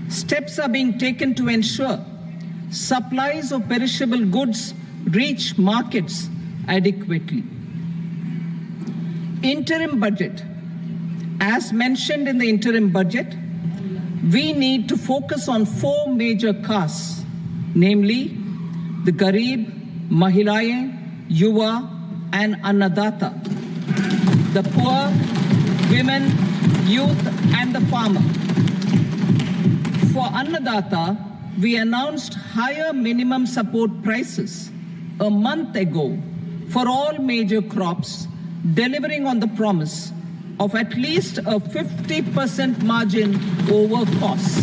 Steps are being taken to ensure supplies of perishable goods reach markets adequately. Interim budget. As mentioned in the interim budget, we need to focus on 4 major castes, namely the Garib, Mahilayein, Yuva, and Annadata, the poor, women, youth, and the farmer. For Annadata, we announced higher minimum support prices a month ago for all major crops, delivering on the promise of at least a 50% margin over costs.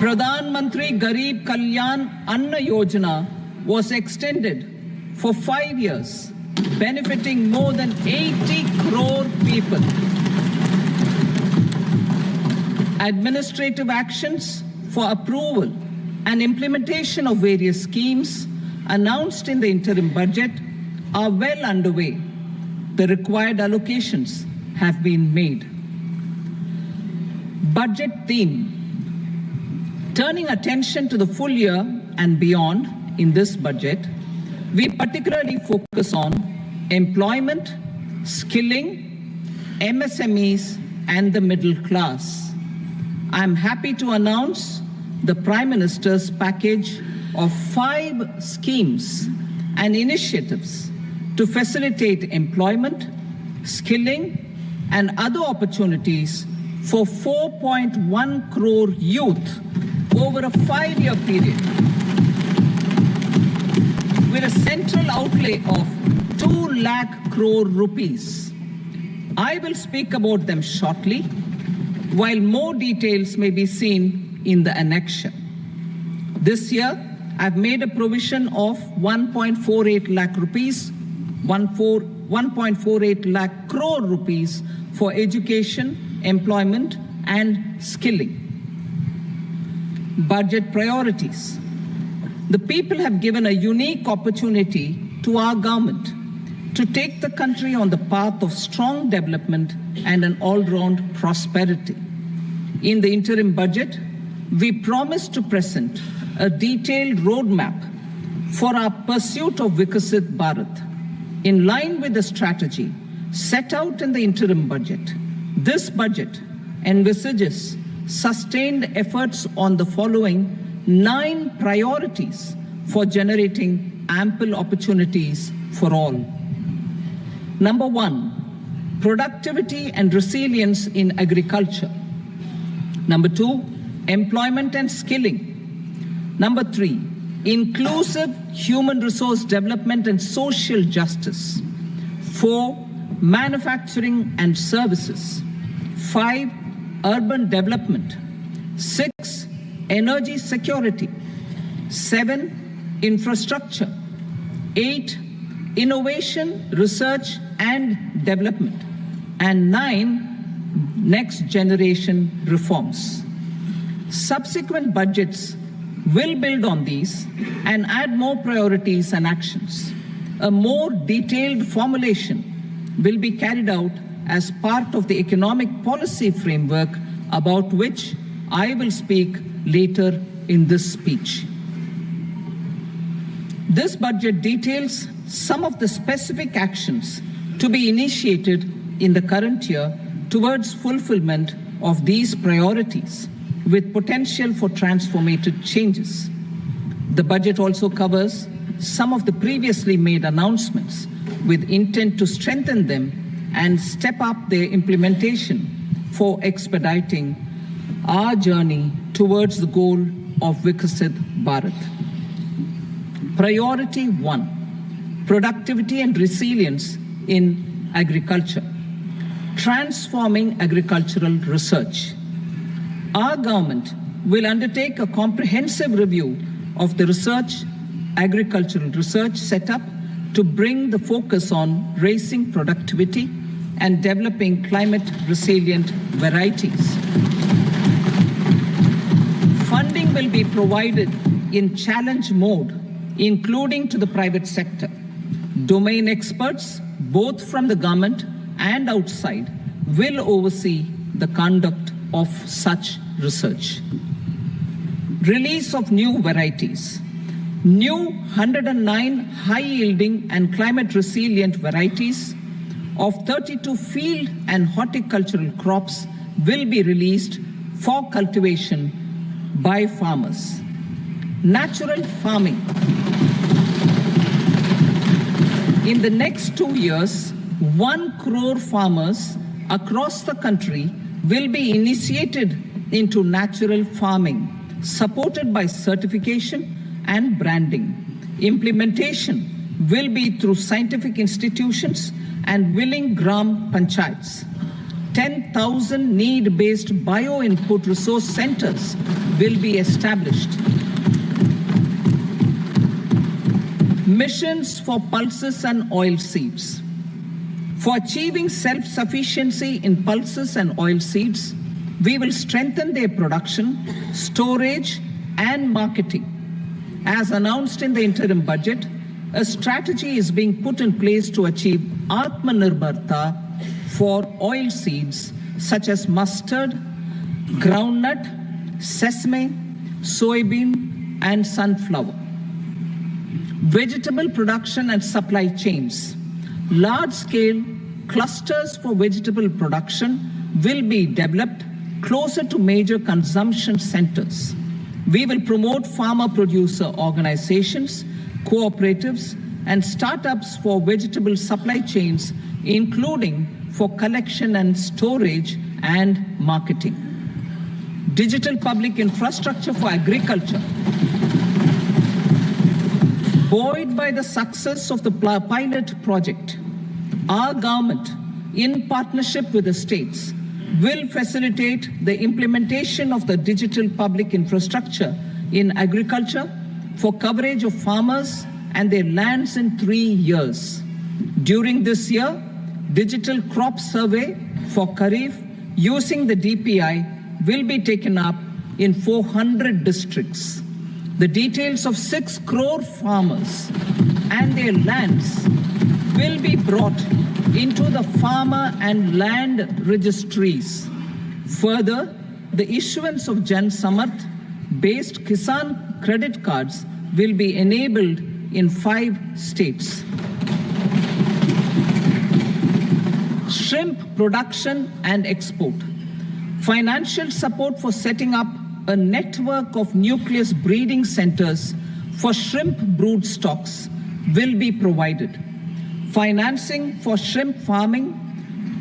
Pradhan Mantri Garib Kalyan Anna Yojana was extended for 5 years, benefiting more than 80 crore people. Administrative actions for approval and implementation of various schemes announced in the interim budget are well underway. The required allocations have been made. Budget theme. Turning attention to the full year and beyond in this budget, we particularly focus on employment, skilling, MSMEs, and the middle class. I'm happy to announce the Prime Minister's package of 5 schemes and initiatives to facilitate employment, skilling, and other opportunities for 4.1 crore youth over a 5-year period, with a central outlay of 2 lakh crore rupees. I will speak about them shortly, while more details may be seen in the annexure. This year, I've made a provision of 1.48 lakh rupees, 1.48 lakh crore rupees for education, employment, and skilling. Budget priorities. The people have given a unique opportunity to our government to take the country on the path of strong development and an all-round prosperity. In the interim budget, we promise to present a detailed roadmap for our pursuit of Viksit Bharat. In line with the strategy set out in the interim budget, this budget envisages sustained efforts on the following 9 priorities for generating ample opportunities for all. Number 1, productivity and resilience in agriculture. Number 2, employment and skilling. Number 3, inclusive human resource development and social justice. 4, manufacturing and services. 5, urban development. 6, energy security. 7, infrastructure. 8, innovation, research and development. And 9, next generation reforms. Subsequent budgets will build on these and add more priorities and actions. A more detailed formulation will be carried out as part of the economic policy framework, about which I will speak later in this speech. This budget details some of the specific actions to be initiated in the current year towards fulfillment of these priorities, with potential for transformative changes. The budget also covers some of the previously made announcements with intent to strengthen them and step up their implementation for expediting our journey towards the goal of Viksit Bharat. Priority 1, productivity and resilience in agriculture. Transforming agricultural research. Our government will undertake a comprehensive review of the agricultural research setup to bring the focus on raising productivity and developing climate-resilient varieties. Funding will be provided in challenge mode, including to the private sector. Domain experts, both from the government and outside, will oversee the conduct of such research. Release of new varieties. New 109 high-yielding and climate-resilient varieties of 32 field and horticultural crops will be released for cultivation by farmers. Natural farming. In the next 2 years, 1 crore farmers across the country will be initiated into natural farming, supported by certification and branding. Implementation will be through scientific institutions and willing gram panchayats. 10,000 need-based bio-input resource centers will be established. Missions for pulses and oil seeds. For achieving self-sufficiency in pulses and oil seeds, we will strengthen their production, storage, and marketing. As announced in the interim budget, a strategy is being put in place to achieve Atmanirbharta for oil seeds such as mustard, groundnut, sesame, soybean, and sunflower. Vegetable production and supply chains. Large-scale clusters for vegetable production will be developed closer to major consumption centers. We will promote farmer-producer organizations, cooperatives, and startups for vegetable supply chains, including for collection and storage and marketing. Digital public infrastructure for agriculture. Buoyed by the success of the pilot project, our government, in partnership with the states, will facilitate the implementation of the digital public infrastructure in agriculture for coverage of farmers and their lands in 3 years. During this year, digital crop survey for Kharif using the DPI will be taken up in 400 districts. The details of 6 crore farmers and their lands will be brought into the farmer and land registries. Further, the issuance of Jan Samarth based Kisan credit cards will be enabled in 5 states. Shrimp production and export. Financial support for setting up a network of nucleus breeding centers for shrimp brood stocks will be provided. Financing for shrimp farming,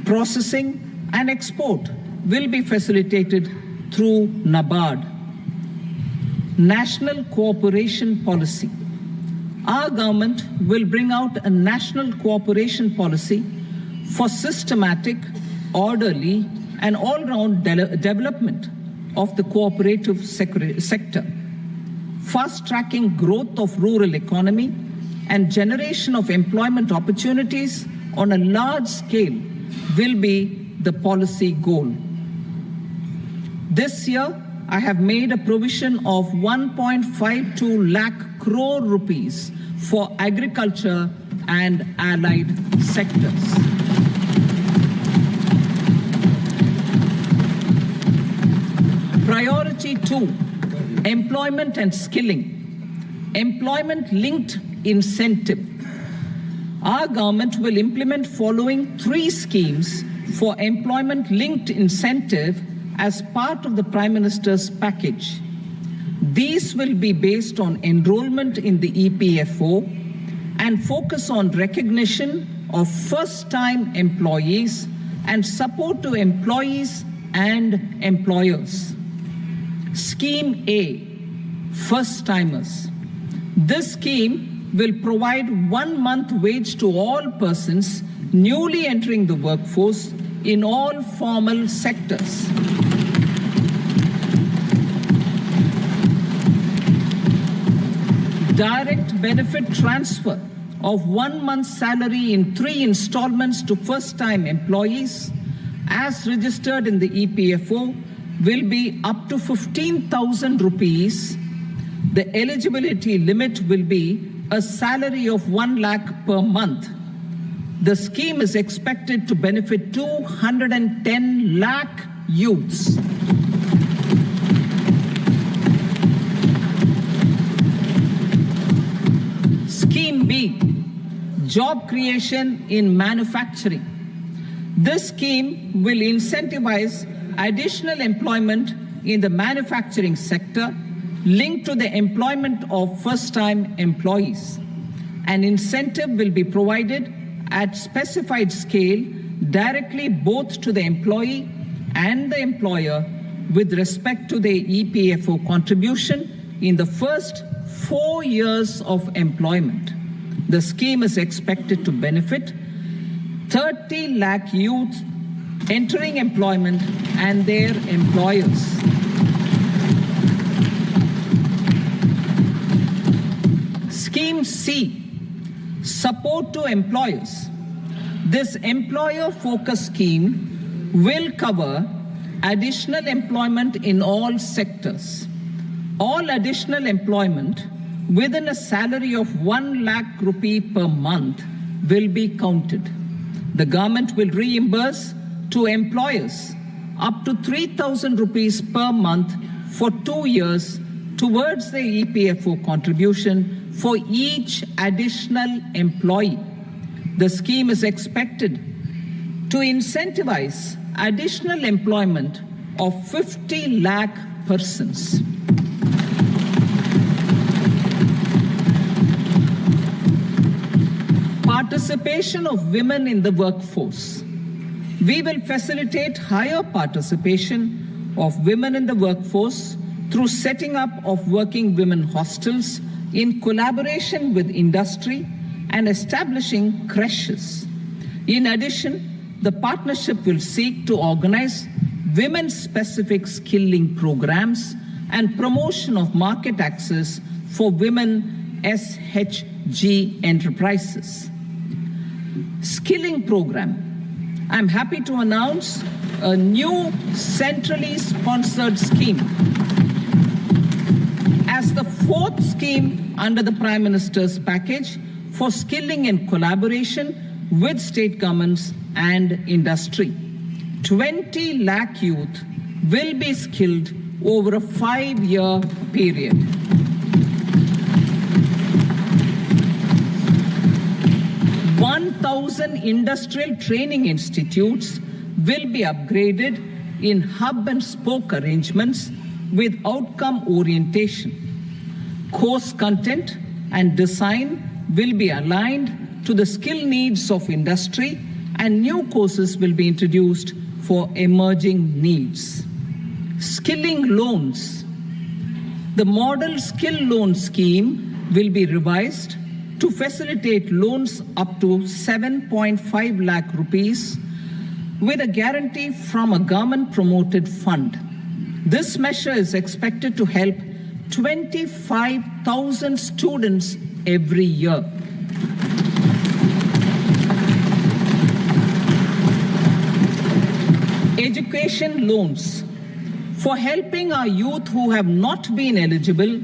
processing, and export will be facilitated through NABARD. National Cooperation Policy. Our government will bring out a national cooperation policy for systematic, orderly, and all-round development of the cooperative sector, fast-tracking growth of rural economy and generation of employment opportunities on a large scale will be the policy goal. This year, I have made a provision of 1.52 lakh crore rupees for agriculture and allied sectors. Priority 2, employment and skilling. Employment-linked incentive. Our government will implement following 3 schemes for employment-linked incentive as part of the Prime Minister's package. These will be based on enrollment in the EPFO and focus on recognition of first-time employees and support to employees and employers. Scheme A, first-timers. This scheme will provide 1 month wage to all persons newly entering the workforce in all formal sectors. Direct benefit transfer of 1 month's salary in 3 installments to first-time employees as registered in the EPFO will be up to 15,000 rupees. The eligibility limit will be a salary of 1 lakh per month. The scheme is expected to benefit 210 lakh youths. Scheme B, job creation in manufacturing. This scheme will incentivize additional employment in the manufacturing sector linked to the employment of first-time employees. An incentive will be provided at specified scale directly both to the employee and the employer with respect to the EPFO contribution in the first 4 years of employment. The scheme is expected to benefit 30 lakh youth entering employment and their employers. Scheme C, support to employers. This employer-focused scheme will cover additional employment in all sectors. All additional employment within a salary of 1 lakh rupee per month will be counted. The government will reimburse to employers up to 3,000 rupees per month for 2 years towards the EPFO contribution for each additional employee. The scheme is expected to incentivize additional employment of 50 lakh persons. Participation of women in the workforce. We will facilitate higher participation of women in the workforce through setting up of working women hostels in collaboration with industry and establishing creches. In addition, the partnership will seek to organize women-specific skilling programs and promotion of market access for women SHG enterprises. Skilling program. I'm happy to announce a new centrally sponsored scheme as the fourth scheme under the Prime Minister's package for skilling in collaboration with state governments and industry. 20 lakh youth will be skilled over a 5-year period. Industrial training institutes will be upgraded in hub and spoke arrangements with outcome orientation. Course content and design will be aligned to the skill needs of industry, and new courses will be introduced for emerging needs. Skilling loans. The model skill loan scheme will be revised to facilitate loans up to 7.5 lakh rupees with a guarantee from a government-promoted fund. This measure is expected to help 25,000 students every year. Education loans. For helping our youth who have not been eligible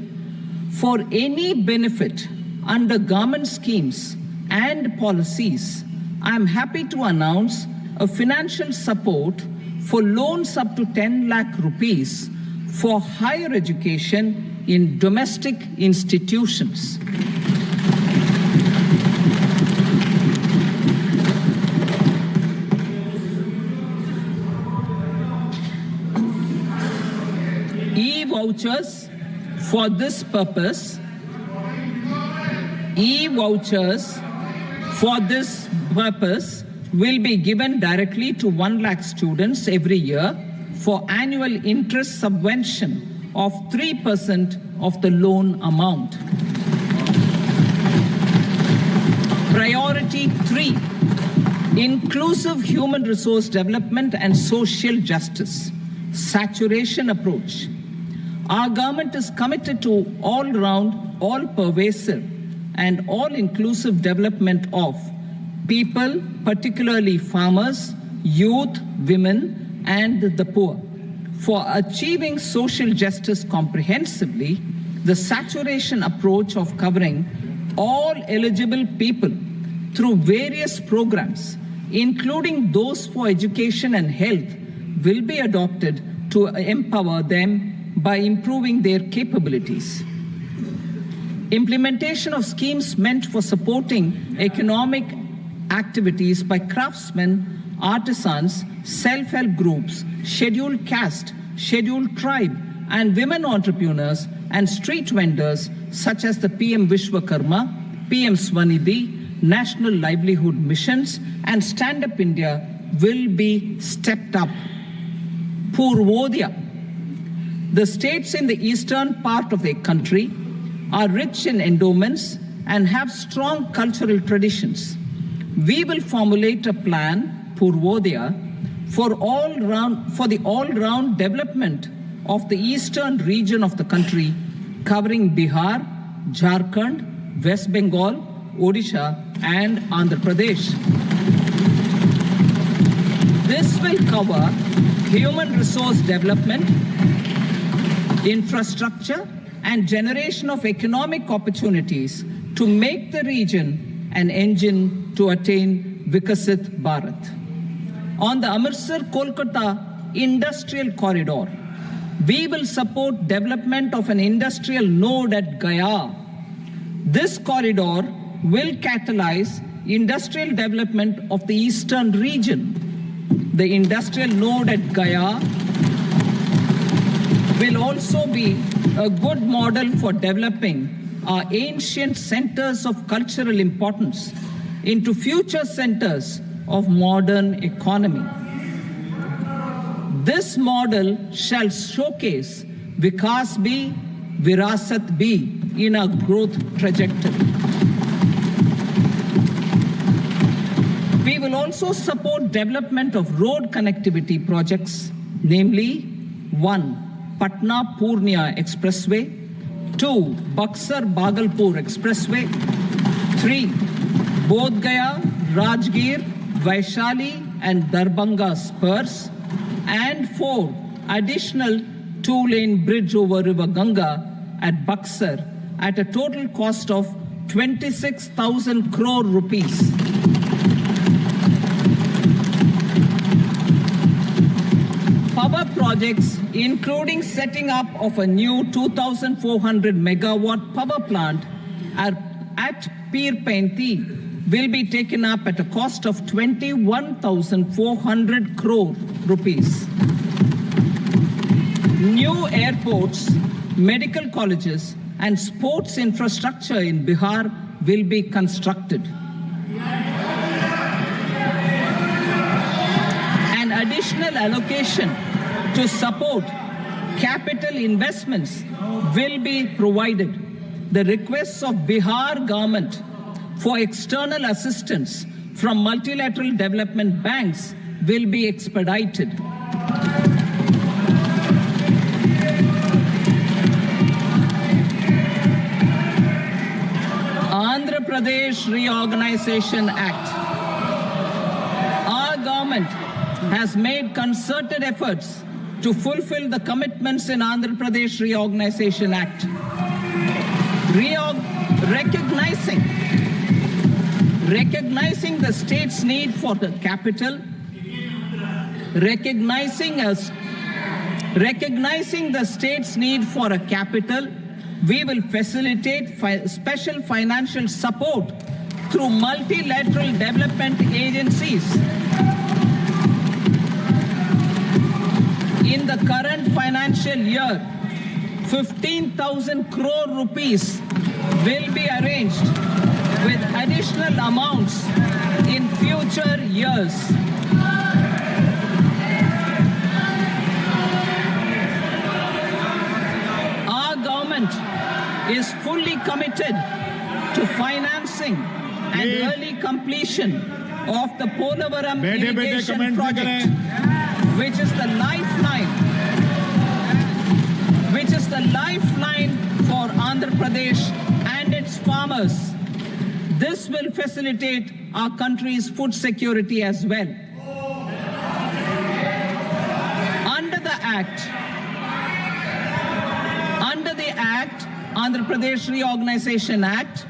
for any benefit under government schemes and policies, I am happy to announce a financial support for loans up to 10 lakh rupees for higher education in domestic institutions. E-vouchers for this purpose. E-vouchers for this purpose will be given directly to 1 lakh students every year for annual interest subvention of 3% of the loan amount. Priority 3, inclusive human resource development and social justice, saturation approach. Our government is committed to all-round, all-pervasive and all-inclusive development of people, particularly farmers, youth, women, and the poor. For achieving social justice comprehensively, the saturation approach of covering all eligible people through various programs, including those for education and health, will be adopted to empower them by improving their capabilities. Implementation of schemes meant for supporting economic activities by craftsmen, artisans, self-help groups, scheduled caste, scheduled tribe, and women entrepreneurs and street vendors such as the PM Vishwakarma, PM Swanidhi, National Livelihood Missions, and Stand Up India will be stepped up. Purvodaya. The states in the eastern part of the country are rich in endowments and have strong cultural traditions. We will formulate a plan, Purvodaya, for the all-round development of the eastern region of the country, covering Bihar, Jharkhand, West Bengal, Odisha, and Andhra Pradesh. This will cover human resource development, infrastructure, and generation of economic opportunities to make the region an engine to attain Vikasit Bharat. On the Amritsar-Kolkata Industrial Corridor, we will support development of an industrial node at Gaya. This corridor will catalyze industrial development of the eastern region. The industrial node at Gaya will also be a good model for developing our ancient centers of cultural importance into future centers of modern economy. This model shall showcase Vikas B, Virasat B in our growth trajectory. We will also support development of road connectivity projects, namely 1. Patna-Purnia Expressway, 2. Buxar-Bhagalpur Expressway, 3. Bodh Gaya, Rajgir, Vaishali and Darbhanga spurs, and 4. Additional 2-lane bridge over River Ganga at Buxar at a total cost of 26,000 crore rupees. Power projects, including setting up of a new 2,400 megawatt power plant at Pir Painti, will be taken up at a cost of 21,400 crore rupees. New airports, medical colleges, and sports infrastructure in Bihar will be constructed. An additional allocation to support capital investments will be provided. The requests of Bihar government for external assistance from multilateral development banks will be expedited. Andhra Pradesh Reorganization Act. Our government has made concerted efforts to fulfill the commitments in Andhra Pradesh Reorganization Act. Recognizing the state's need for the capital, recognizing the state's need for a capital, we will facilitate special financial support through multilateral development agencies. In the current financial year, 15,000 crore rupees will be arranged with additional amounts in future years. Our government is fully committed to financing and early completion of the Polavaram irrigation project, which is the lifeline for Andhra Pradesh and its farmers. This will facilitate our country's food security as well. Under the Act, Andhra Pradesh Reorganization Act,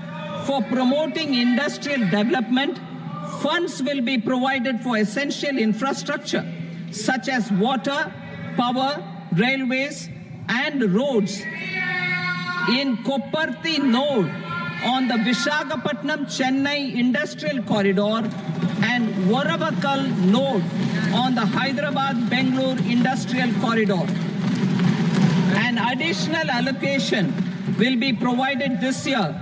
for promoting industrial development, funds will be provided for essential infrastructure such as water, power, railways, and roads in Koparthi node on the Visakhapatnam-Chennai Industrial Corridor and Varavakal node on the Hyderabad-Bengaluru Industrial Corridor. An additional allocation will be provided this year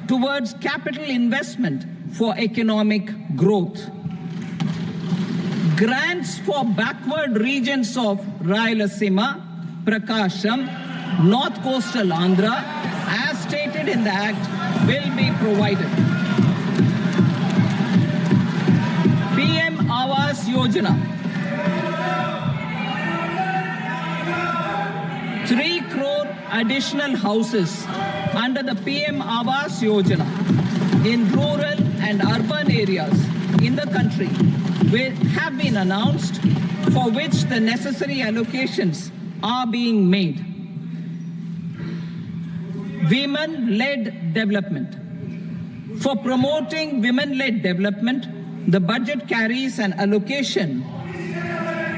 towards capital investment for economic growth. Grants for backward regions of Rayalaseema, Prakasam, North Coastal Andhra, as stated in the Act, will be provided. PM Awas Yojana. 3 crore additional houses under the PM Awas Yojana in rural and urban areas in the country have been announced, for which the necessary allocations are being made. Women-led development. For promoting women-led development, the budget carries an allocation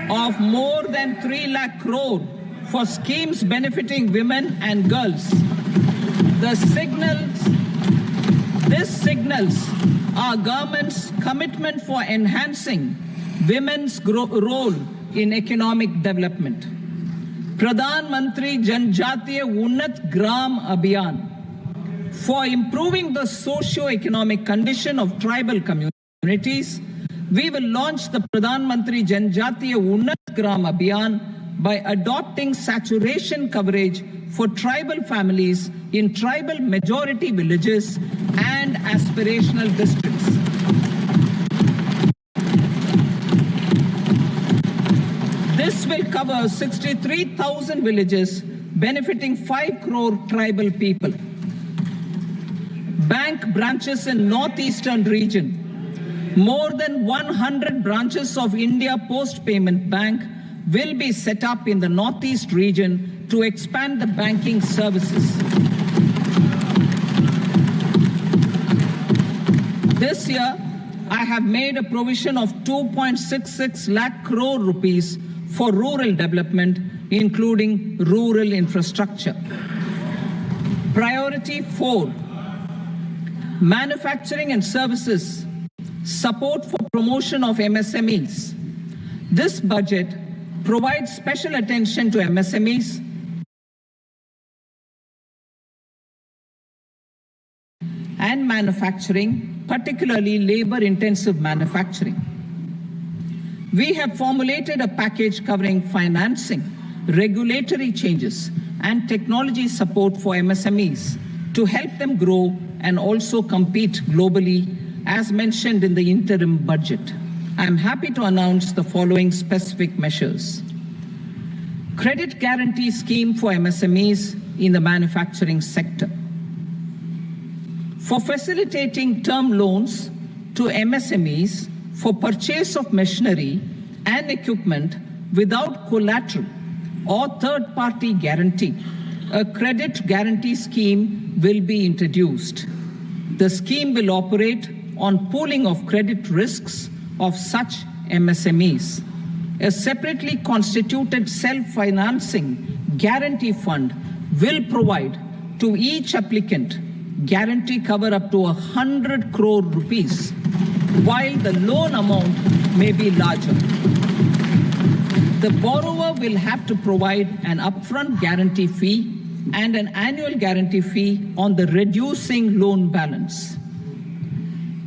of more than 3 lakh crore for schemes benefiting women and girls. This signals our government's commitment for enhancing women's role in economic development. Pradhan Mantri Janjatiya Unnat Gram Abhiyan. For improving the socio-economic condition of tribal communities, we will launch the Pradhan Mantri Janjatiya Unnat Gram Abhiyan by adopting saturation coverage for tribal families in tribal majority villages and aspirational districts. This will cover 63,000 villages, benefiting 5 crore tribal people. Bank branches in northeastern region. More than 100 branches of India Post Payment Bank will be set up in the northeast region to expand the banking services. This year, I have made a provision of 2.66 lakh crore rupees for rural development, including rural infrastructure. Priority 4, manufacturing and services, support for promotion of MSMEs. This budget provides special attention to MSMEs and manufacturing, particularly labor-intensive manufacturing. We have formulated a package covering financing, regulatory changes, and technology support for MSMEs to help them grow and also compete globally, as mentioned in the interim budget. I am happy to announce the following specific measures. Credit guarantee scheme for MSMEs in the manufacturing sector. For facilitating term loans to MSMEs for purchase of machinery and equipment without collateral or third-party guarantee, a credit guarantee scheme will be introduced. The scheme will operate on pooling of credit risks of such MSMEs. A separately constituted self-financing guarantee fund will provide to each applicant guarantee cover up to 100 crore rupees, while the loan amount may be larger. The borrower will have to provide an upfront guarantee fee and an annual guarantee fee on the reducing loan balance.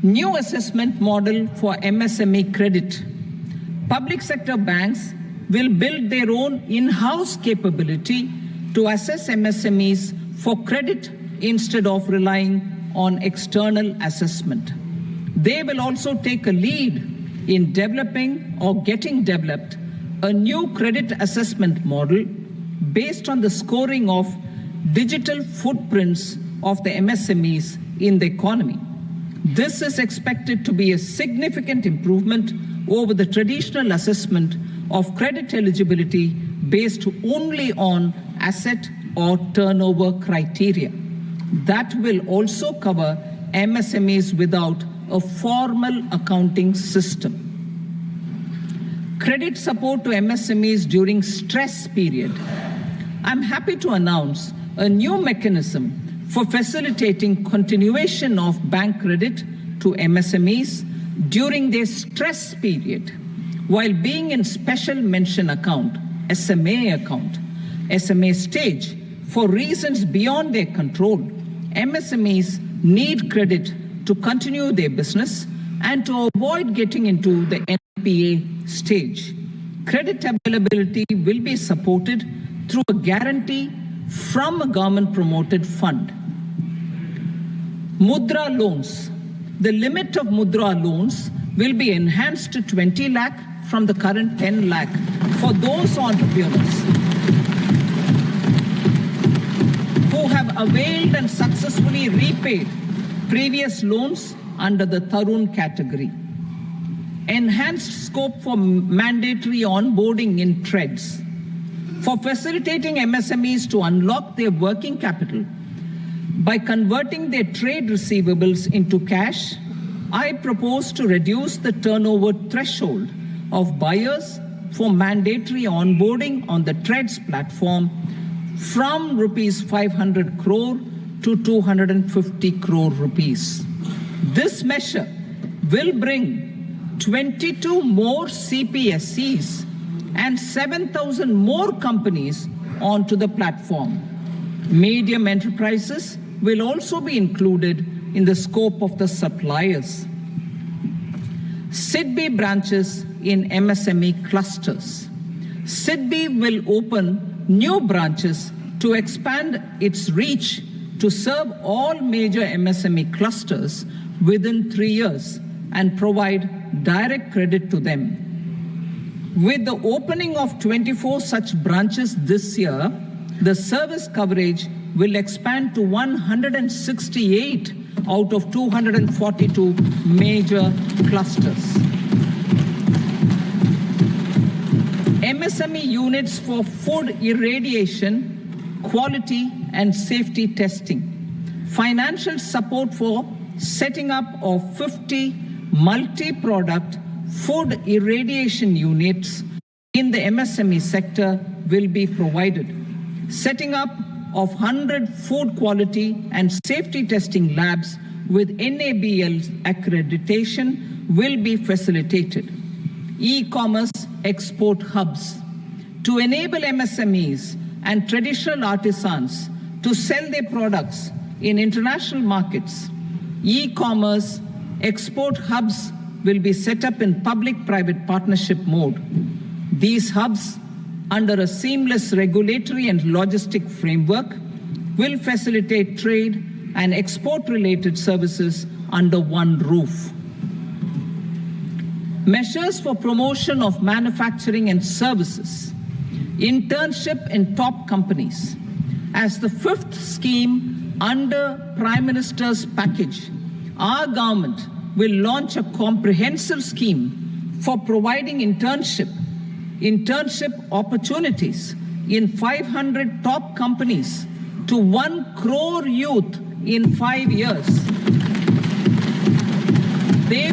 New assessment model for MSME credit. Public sector banks will build their own in-house capability to assess MSMEs for credit instead of relying on external assessment. They will also take a lead in developing or getting developed a new credit assessment model based on the scoring of digital footprints of the MSMEs in the economy. This is expected to be a significant improvement over the traditional assessment of credit eligibility based only on asset or turnover criteria. That will also cover MSMEs without a formal accounting system. credit support to MSMEs during stress period. I'm happy to announce a new mechanism for facilitating continuation of bank credit to MSMEs during their stress period while being in special mention account, SMA stage, for reasons beyond their control. MSMEs need credit to continue their business and to avoid getting into the NPA stage. Credit availability will be supported through a guarantee from a government-promoted fund. Mudra loans. The limit of Mudra loans will be enhanced to 20 lakh from the current 10 lakh for those entrepreneurs who have availed and successfully repaid previous loans under the Tarun category. Enhanced scope for mandatory onboarding in TReDS. For facilitating MSMEs to unlock their working capital by converting their trade receivables into cash, I propose to reduce the turnover threshold of buyers for mandatory onboarding on the TReDS platform from rupees 500 crore to 250 crore rupees. This measure will bring 22 more CPSCs and 7,000 more companies onto the platform. Medium enterprises will also be included in the scope of the suppliers. SIDBI branches in MSME clusters. SIDBI will open new branches to expand its reach to serve all major MSME clusters within 3 years and provide direct credit to them. With the opening of 24 such branches this year, the service coverage will expand to 168 out of 242 major clusters. MSME units for food irradiation, quality and safety testing. Financial support for setting up of 50 multi-product food irradiation units in the MSME sector will be provided. Setting up of 100 food quality and safety testing labs with NABL accreditation will be facilitated. E-commerce export hubs to enable MSMEs and traditional artisans to sell their products in international markets. E-commerce export hubs will be set up in public-private partnership mode. These hubs, under a seamless regulatory and logistic framework, will facilitate trade and export-related services under one roof. Measures for promotion of manufacturing and services. Internship in top companies. As the fifth scheme under Prime Minister's package, our government will launch a comprehensive scheme for providing internship opportunities in 500 top companies to 1 crore youth in 5 years. They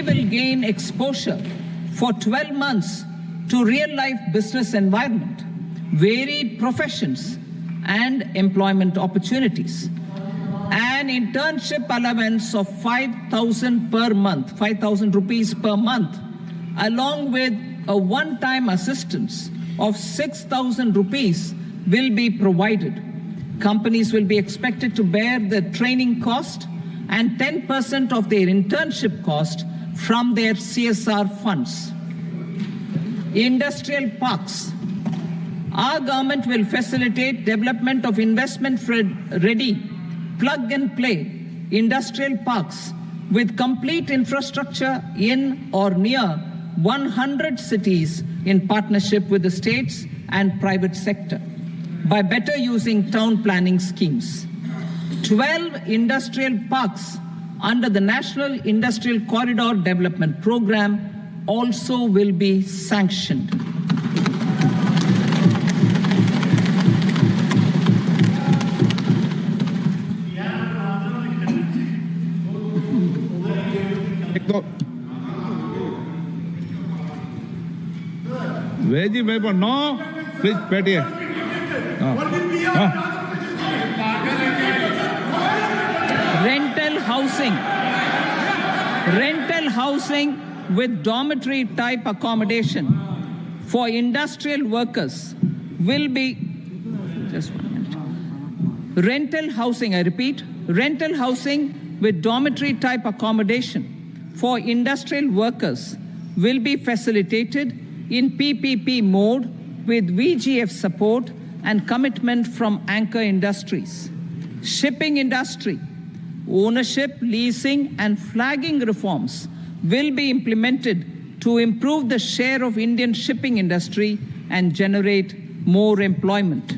will gain exposure for 12 months to real-life business environment, varied professions, and employment opportunities. An internship allowance of 5,000 per month, 5,000 rupees per month, along with a one-time assistance of 6,000 rupees will be provided. Companies will be expected to bear the training cost and 10% of their internship cost from their CSR funds. Industrial parks. Our government will facilitate development of investment-ready, plug-and-play industrial parks with complete infrastructure in or near 100 cities in partnership with the states and private sector by better using town planning schemes. 12 industrial parks under the National Industrial Corridor Development Program also will be sanctioned. एक तो veggie paper no please बैठिए rental housing with dormitory type accommodation for industrial workers will be just 1 minute. Rental housing, I repeat, rental housing with dormitory type accommodation for industrial workers will be facilitated in PPP mode with VGF support and commitment from anchor industries. Shipping industry, ownership, leasing, and flagging reforms will be implemented to improve the share of Indian shipping industry and generate more employment.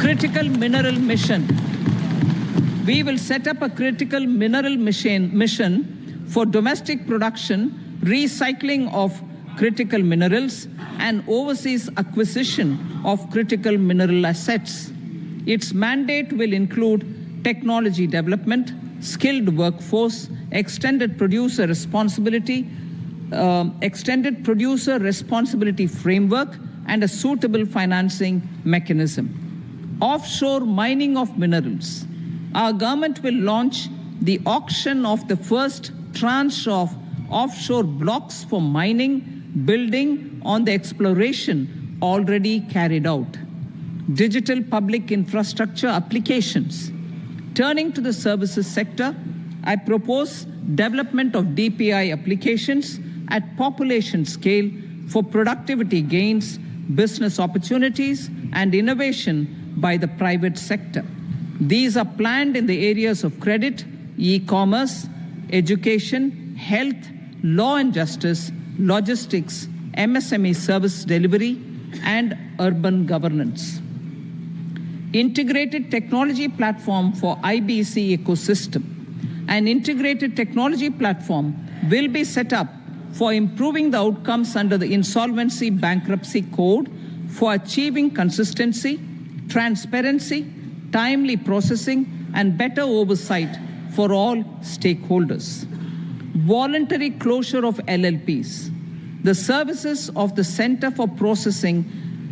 Critical mineral mission. We will set up a critical mineral mission for domestic production, recycling of critical minerals, and overseas acquisition of critical mineral assets. Its mandate will include technology development, skilled workforce, extended producer responsibility framework, and a suitable financing mechanism. Offshore mining of minerals. Our government will launch the auction of the first tranche of offshore blocks for mining, building on the exploration already carried out. Digital public infrastructure applications. Turning to the services sector, I propose development of DPI applications at population scale for productivity gains, business opportunities, and innovation by the private sector. These are planned in the areas of credit, e-commerce, education, health, law and justice, logistics, MSME service delivery, and urban governance. Integrated technology platform for IBC ecosystem. An integrated technology platform will be set up for improving the outcomes under the Insolvency Bankruptcy Code for achieving consistency, transparency, timely processing, and better oversight for all stakeholders. Voluntary closure of LLPs. The services of the Center for Processing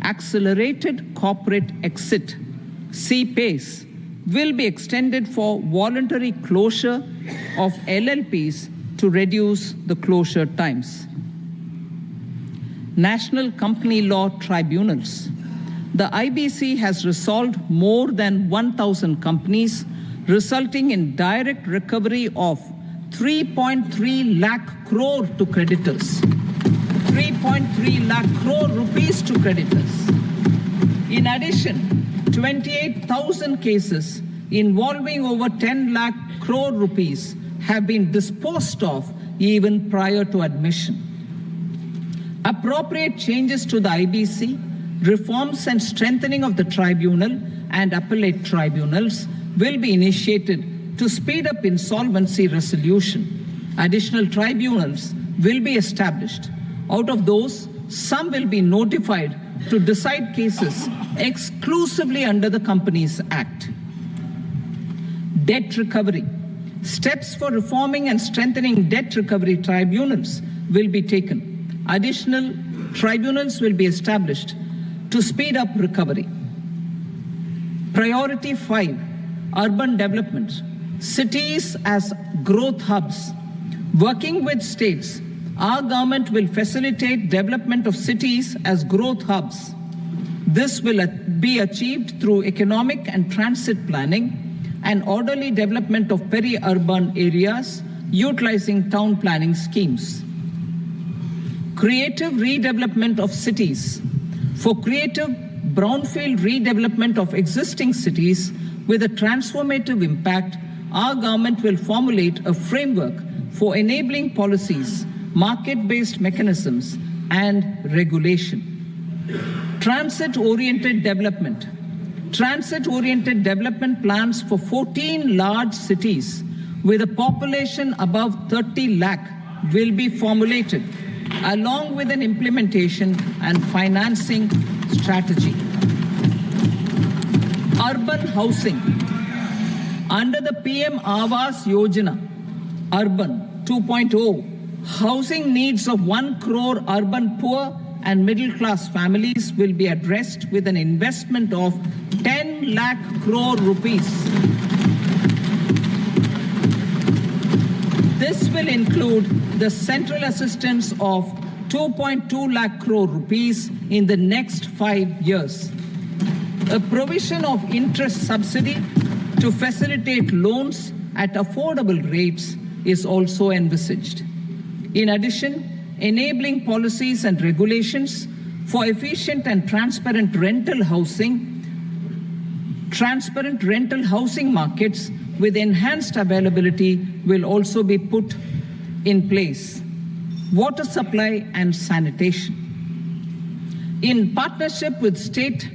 Accelerated Corporate Exit, CPACE, will be extended for voluntary closure of LLPs to reduce the closure times. National Company Law Tribunals. The IBC has resolved more than 1,000 companies, resulting in direct recovery of 3.3 lakh crore to creditors. 3.3 lakh crore rupees to creditors. In addition, 28,000 cases involving over 10 lakh crore rupees have been disposed of even prior to admission. Appropriate changes to the IBC, reforms and strengthening of the tribunal and appellate tribunals will be initiated to speed up insolvency resolution. Additional tribunals will be established. Out of those, some will be notified to decide cases exclusively under the Companies Act. Debt recovery. Steps for reforming and strengthening debt recovery tribunals will be taken. Additional tribunals will be established to speed up recovery. Priority 5, urban development. Cities as growth hubs. Working with states, our government will facilitate development of cities as growth hubs. This will be achieved through economic and transit planning and orderly development of peri-urban areas utilizing town planning schemes. Creative redevelopment of cities. For creative brownfield redevelopment of existing cities with a transformative impact, our government will formulate a framework for enabling policies, market-based mechanisms, and regulation. Transit-oriented development. Transit-oriented development plans for 14 large cities with a population above 30 lakh will be formulated, along with an implementation and financing strategy. Urban housing. Under the PM Awas Yojana, Urban 2.0, housing needs of 1 crore urban poor and middle class families will be addressed with an investment of 10 lakh crore rupees. This will include the central assistance of 2.2 lakh crore rupees in the next 5 years. A provision of interest subsidy to facilitate loans at affordable rates is also envisaged. In addition, enabling policies and regulations for efficient and transparent rental housing markets with enhanced availability will also be put in place. Water supply and sanitation. In partnership with state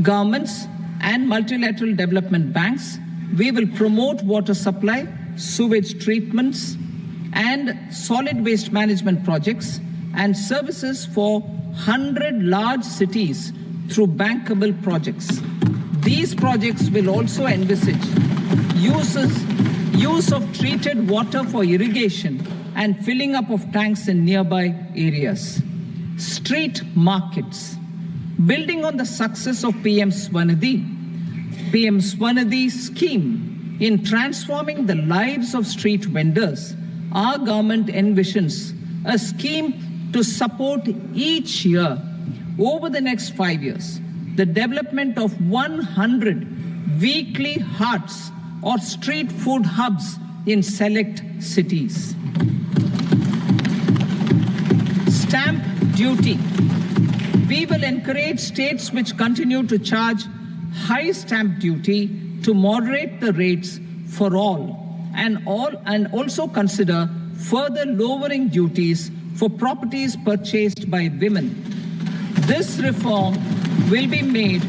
governments and multilateral development banks, we will promote water supply, sewage treatments, and solid waste management projects and services for 100 large cities through bankable projects. These projects will also envisage use of treated water for irrigation and filling up of tanks in nearby areas. Street markets. Building on the success of PM Swanidhi scheme in transforming the lives of street vendors, our government envisions a scheme to support each year over the next 5 years the development of 100 weekly hearts or street food hubs in select cities. Stamp duty. We will encourage states which continue to charge high stamp duty to moderate the rates for all and also consider further lowering duties for properties purchased by women. This reform will be made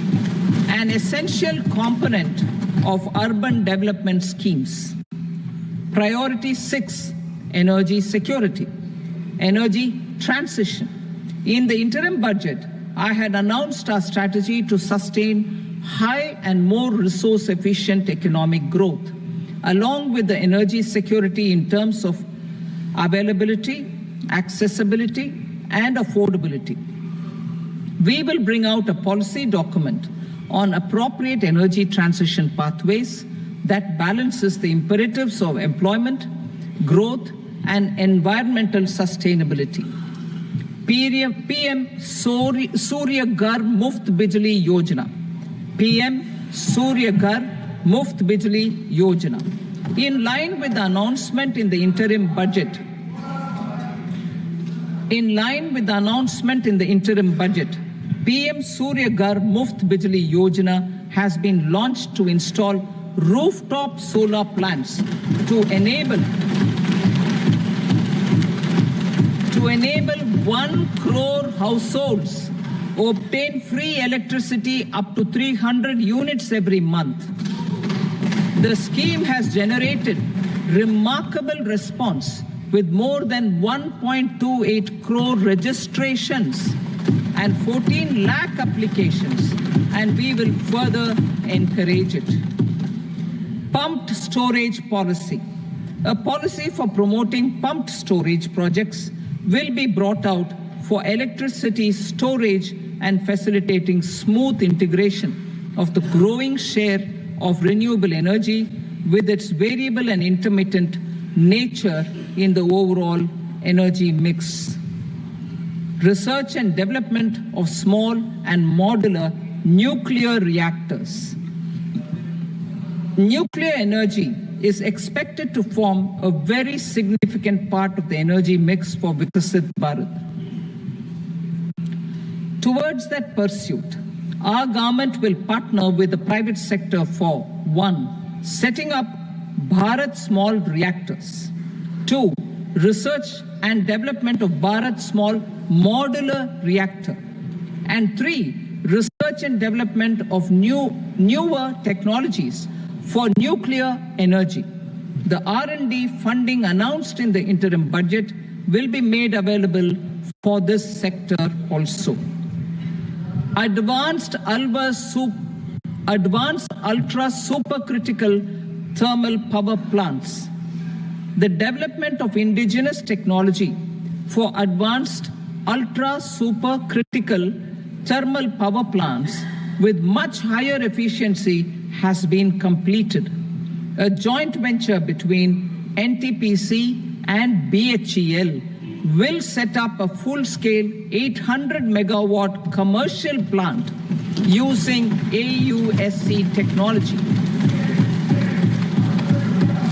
an essential component of urban development schemes. Priority 6, energy security, energy transition. In the interim budget, I had announced our strategy to sustain high and more resource-efficient economic growth, along with the energy security in terms of availability, accessibility, and affordability. We will bring out a policy document on appropriate energy transition pathways that balances the imperatives of employment, growth, and environmental sustainability. PM Surya Ghar Muft Bijli Yojana. PM Surya Ghar Muft Bijli Yojana. In line with the announcement in the interim budget, PM Surya Ghar Muft Bijli Yojana has been launched to install rooftop solar plants to enable 1 crore households obtain free electricity up to 300 units every month. The scheme has generated remarkable response with more than 1.28 crore registrations and 14 lakh applications, and we will further encourage it. Pumped storage policy. A policy for promoting pumped storage projects will be brought out for electricity storage and facilitating smooth integration of the growing share of renewable energy with its variable and intermittent nature in the overall energy mix. Research and development of small and modular nuclear reactors. Nuclear energy is expected to form a very significant part of the energy mix for Vikasit Bharat. Towards that pursuit, our government will partner with the private sector for 1. Setting up Bharat Small Reactors. 2. Research and development of Bharat Small Modular Reactor. And 3. Research and development of newer technologies for nuclear energy. The R&D funding announced in the interim budget will be made available for this sector also. Advanced ultra supercritical thermal power plants, the development of indigenous technology for advanced ultra-supercritical thermal power plants with much higher efficiency has been completed. A joint venture between NTPC and BHEL will set up a full-scale 800 megawatt commercial plant using AUSC technology.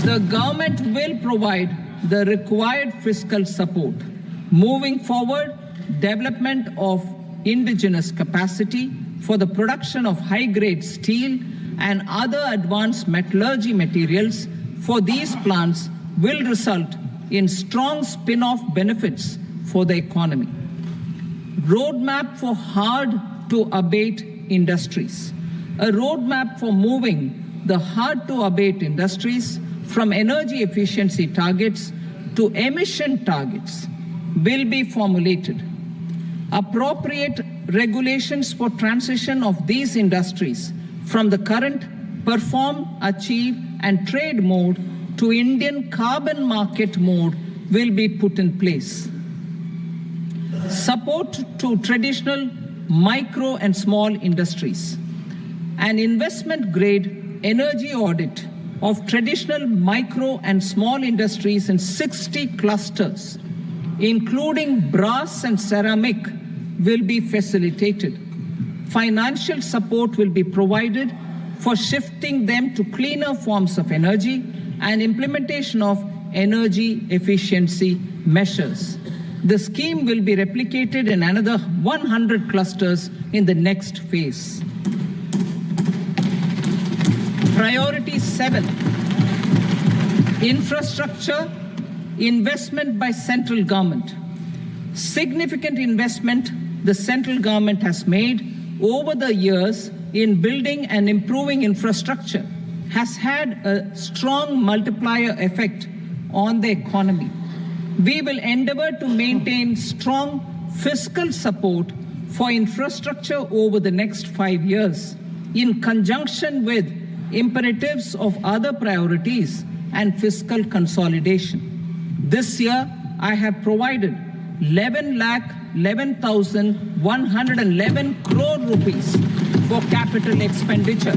The government will provide the required fiscal support. Moving forward, development of indigenous capacity for the production of high-grade steel and other advanced metallurgy materials for these plants will result in strong spin-off benefits for the economy. Roadmap for hard-to-abate industries. A roadmap for moving the hard-to-abate industries from energy efficiency targets to emission targets will be formulated. Appropriate regulations for transition of these industries from the current perform, achieve, and trade mode to Indian carbon market mode will be put in place. Support to traditional micro and small industries. An investment-grade energy audit of traditional micro and small industries in 60 clusters, including brass and ceramic, will be facilitated. Financial support will be provided for shifting them to cleaner forms of energy and implementation of energy efficiency measures. The scheme will be replicated in another 100 clusters in the next phase. Priority 7, infrastructure investment by central government. Significant investment the central government has made over the years in building and improving infrastructure has had a strong multiplier effect on the economy. We will endeavor to maintain strong fiscal support for infrastructure over the next 5 years in conjunction with imperatives of other priorities and fiscal consolidation. This year, I have provided 11,11,111 crore rupees for capital expenditure.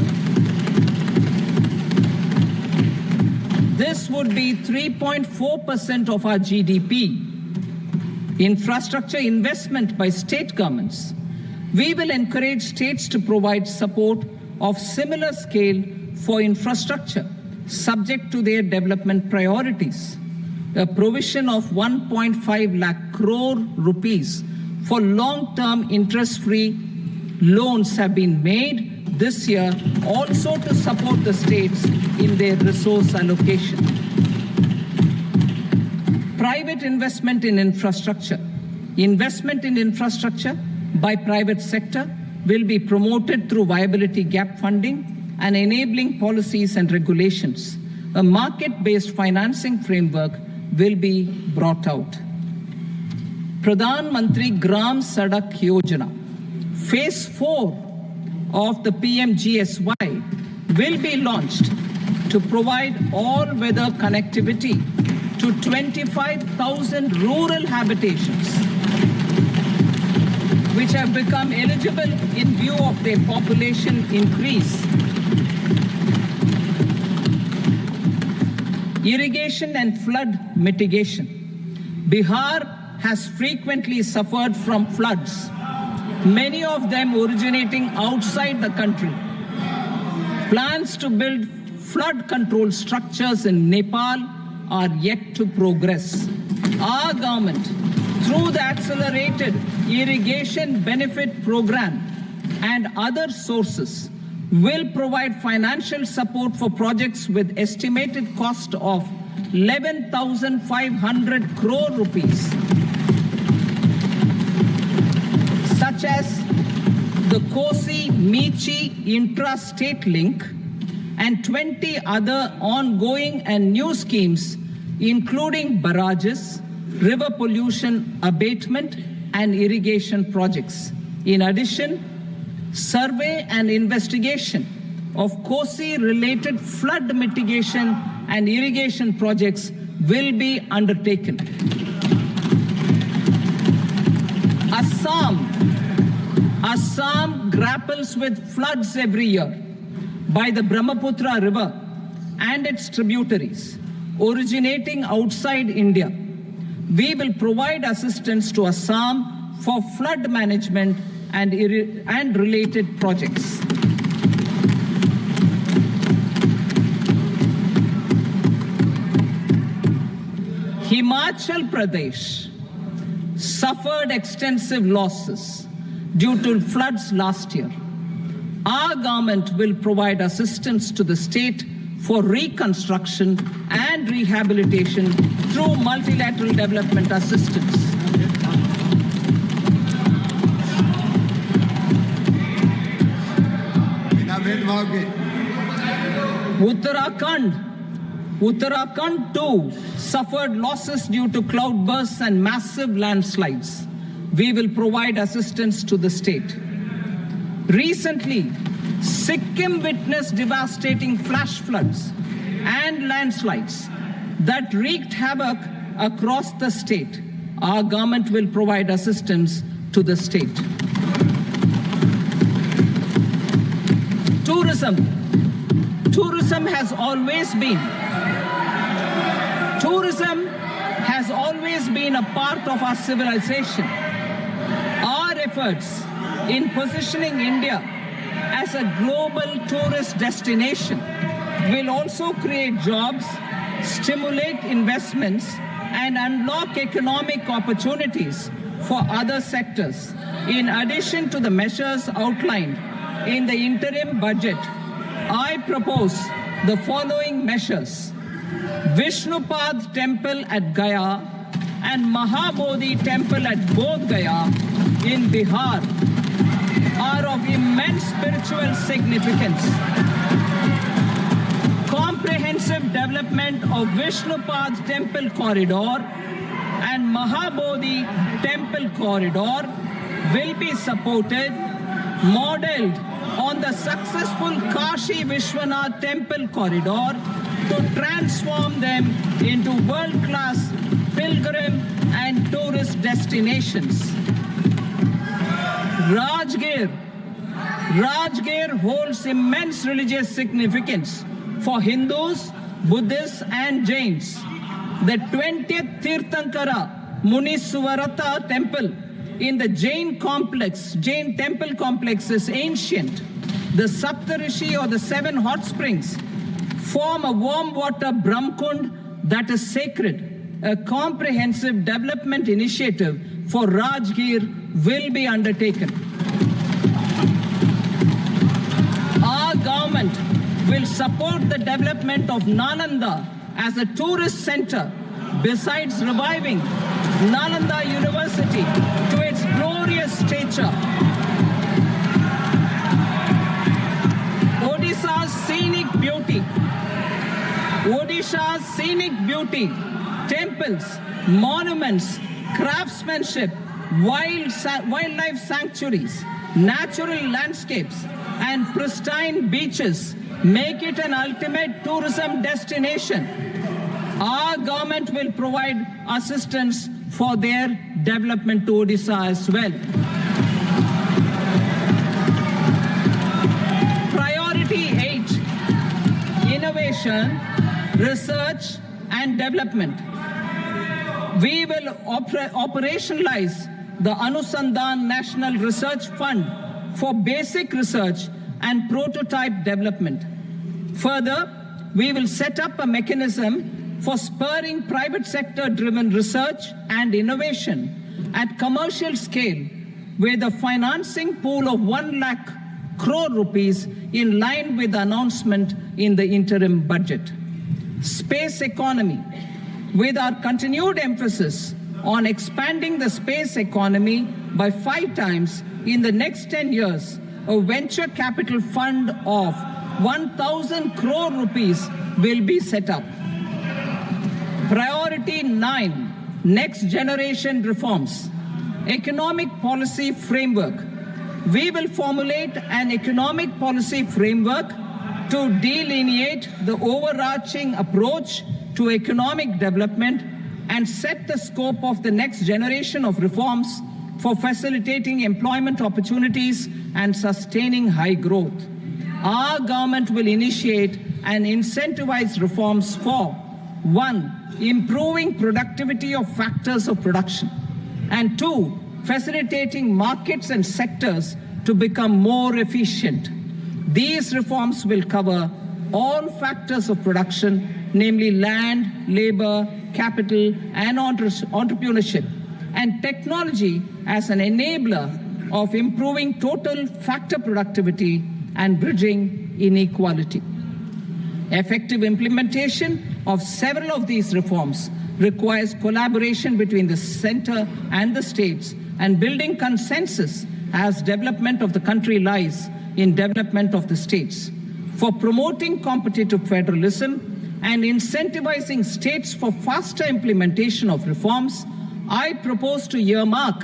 This would be 3.4% of our GDP. Infrastructure investment by state governments. We will encourage states to provide support of similar scale for infrastructure, subject to their development priorities. A provision of 1.5 lakh crore rupees for long-term interest-free loans have been made this year also to support the states in their resource allocation. Private investment in infrastructure. Investment in infrastructure by private sector will be promoted through viability gap funding and enabling policies and regulations. A market-based financing framework will be brought out. Pradhan Mantri Gram Sadak Yojana, Phase 4 of the PMGSY will be launched to provide all-weather connectivity to 25,000 rural habitations, which have become eligible in view of their population increase. Irrigation and flood mitigation. Bihar has frequently suffered from floods, many of them originating outside the country. Plans to build flood control structures in Nepal are yet to progress. Our government, through the Accelerated Irrigation Benefit Program and other sources, will provide financial support for projects with estimated cost of 11,500 crore rupees, such as the Kosi-Michi intra-state link and 20 other ongoing and new schemes, including barrages, river pollution abatement, and irrigation projects. In addition, survey and investigation of Kosi-related flood mitigation and irrigation projects will be undertaken. Assam grapples with floods every year by the Brahmaputra River and its tributaries originating outside India. We will provide assistance to Assam for flood management and related projects. Himachal Pradesh suffered extensive losses due to floods last year. Our government will provide assistance to the state for reconstruction and rehabilitation through multilateral development assistance. Uttarakhand too suffered losses due to cloudbursts and massive landslides. We will provide assistance to the state. Recently, Sikkim witnessed devastating flash floods and landslides that wreaked havoc across the state. Our government will provide assistance to the state. Tourism has always been a part of our civilization. Our efforts in positioning India as a global tourist destination will also create jobs, stimulate investments, and unlock economic opportunities for other sectors. In addition to the measures outlined in the interim budget, I propose the following measures. Vishnupad Temple at Gaya and Mahabodhi Temple at Bodh Gaya in Bihar are of immense spiritual significance. Comprehensive development of Vishnupad Temple Corridor and Mahabodhi Temple Corridor will be supported, modeled on the successful Kashi Vishwanath Temple Corridor to transform them into world-class pilgrim and tourist destinations. Rajgir holds immense religious significance for Hindus, Buddhists, and Jains. The 20th Tirthankara Muniswarata Temple in the Jain temple complex is ancient. The Saptarishi, or the 7 hot springs, form a warm water Brahmkund that is sacred. A comprehensive development initiative for Rajgir will be undertaken. Our government will support the development of Nalanda as a tourist center, besides reviving Nalanda University to its glorious stature. Odisha's scenic beauty, temples, monuments, craftsmanship, wildlife sanctuaries, natural landscapes, and pristine beaches make it an ultimate tourism destination. Our government will provide assistance for their development to Odisha as well. Priority 8, innovation, research and development. We will operationalize the Anusandhan National Research Fund for basic research and prototype development. Further, we will set up a mechanism for spurring private sector-driven research and innovation at commercial scale with a financing pool of 1 lakh crore rupees in line with the announcement in the interim budget. Space economy. With our continued emphasis on expanding the space economy by 5 times in the next 10 years, a venture capital fund of 1,000 crore rupees will be set up. Priority 9, next generation reforms. Economic policy framework. We will formulate an economic policy framework to delineate the overarching approach to economic development and set the scope of the next generation of reforms for facilitating employment opportunities and sustaining high growth. Our government will initiate and incentivize reforms for 1. Improving productivity of factors of production, and 2. Facilitating markets and sectors to become more efficient. These reforms will cover all factors of production, namely land, labor, capital, and entrepreneurship, and technology as an enabler of improving total factor productivity and bridging inequality. Effective implementation of several of these reforms requires collaboration between the center and the states and building consensus as development of the country lies in development of the states. For promoting competitive federalism and incentivizing states for faster implementation of reforms, I propose to earmark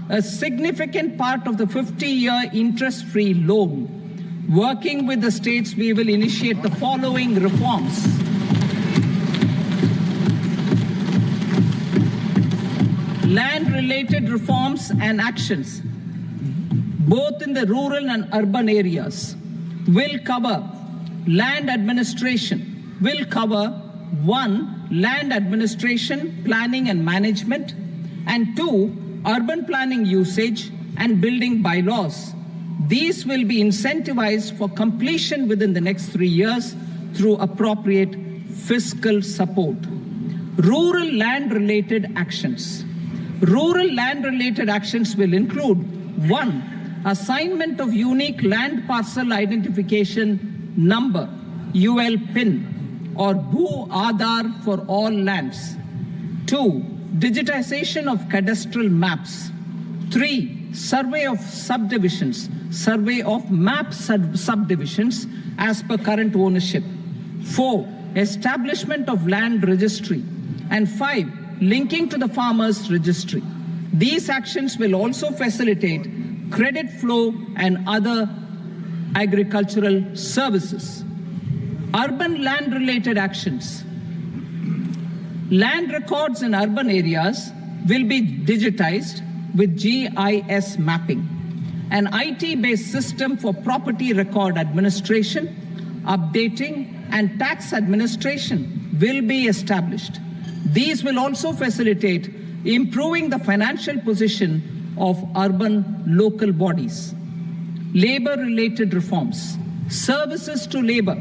a significant part of the 50-year interest-free loan. Working with the states, we will initiate the following reforms. Land-related reforms and actions, both in the rural and urban areas, will cover land administration, will cover 1. Land administration, planning and management, and 2. Urban planning usage and building bylaws. These will be incentivized for completion within the next 3 years through appropriate fiscal support. Rural land-related actions. Rural land-related actions will include 1. Assignment of unique land parcel identification number, UL PIN, or Bhu Aadhaar for all lands. 2. Digitization of cadastral maps. 3. Survey of subdivisions, survey of map subdivisions as per current ownership. 4. Establishment of land registry. And 5. Linking to the farmers registry. These actions will also facilitate credit flow and other agricultural services. Urban land-related actions. Land records in urban areas will be digitized with GIS mapping. An IT-based system for property record administration, updating, and tax administration will be established. These will also facilitate improving the financial position of urban local bodies. Labor-related reforms. Services to labor.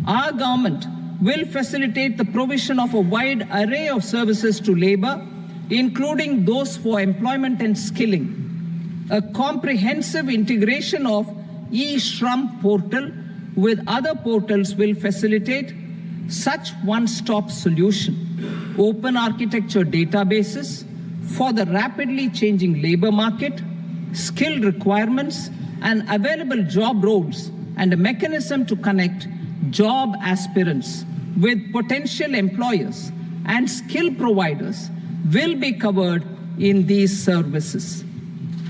Our government will facilitate the provision of a wide array of services to labor, including those for employment and skilling. A comprehensive integration of eShram portal with other portals will facilitate such one-stop solution. Open architecture databases for the rapidly changing labor market, skill requirements, and available job roles, and a mechanism to connect job aspirants with potential employers and skill providers will be covered in these services.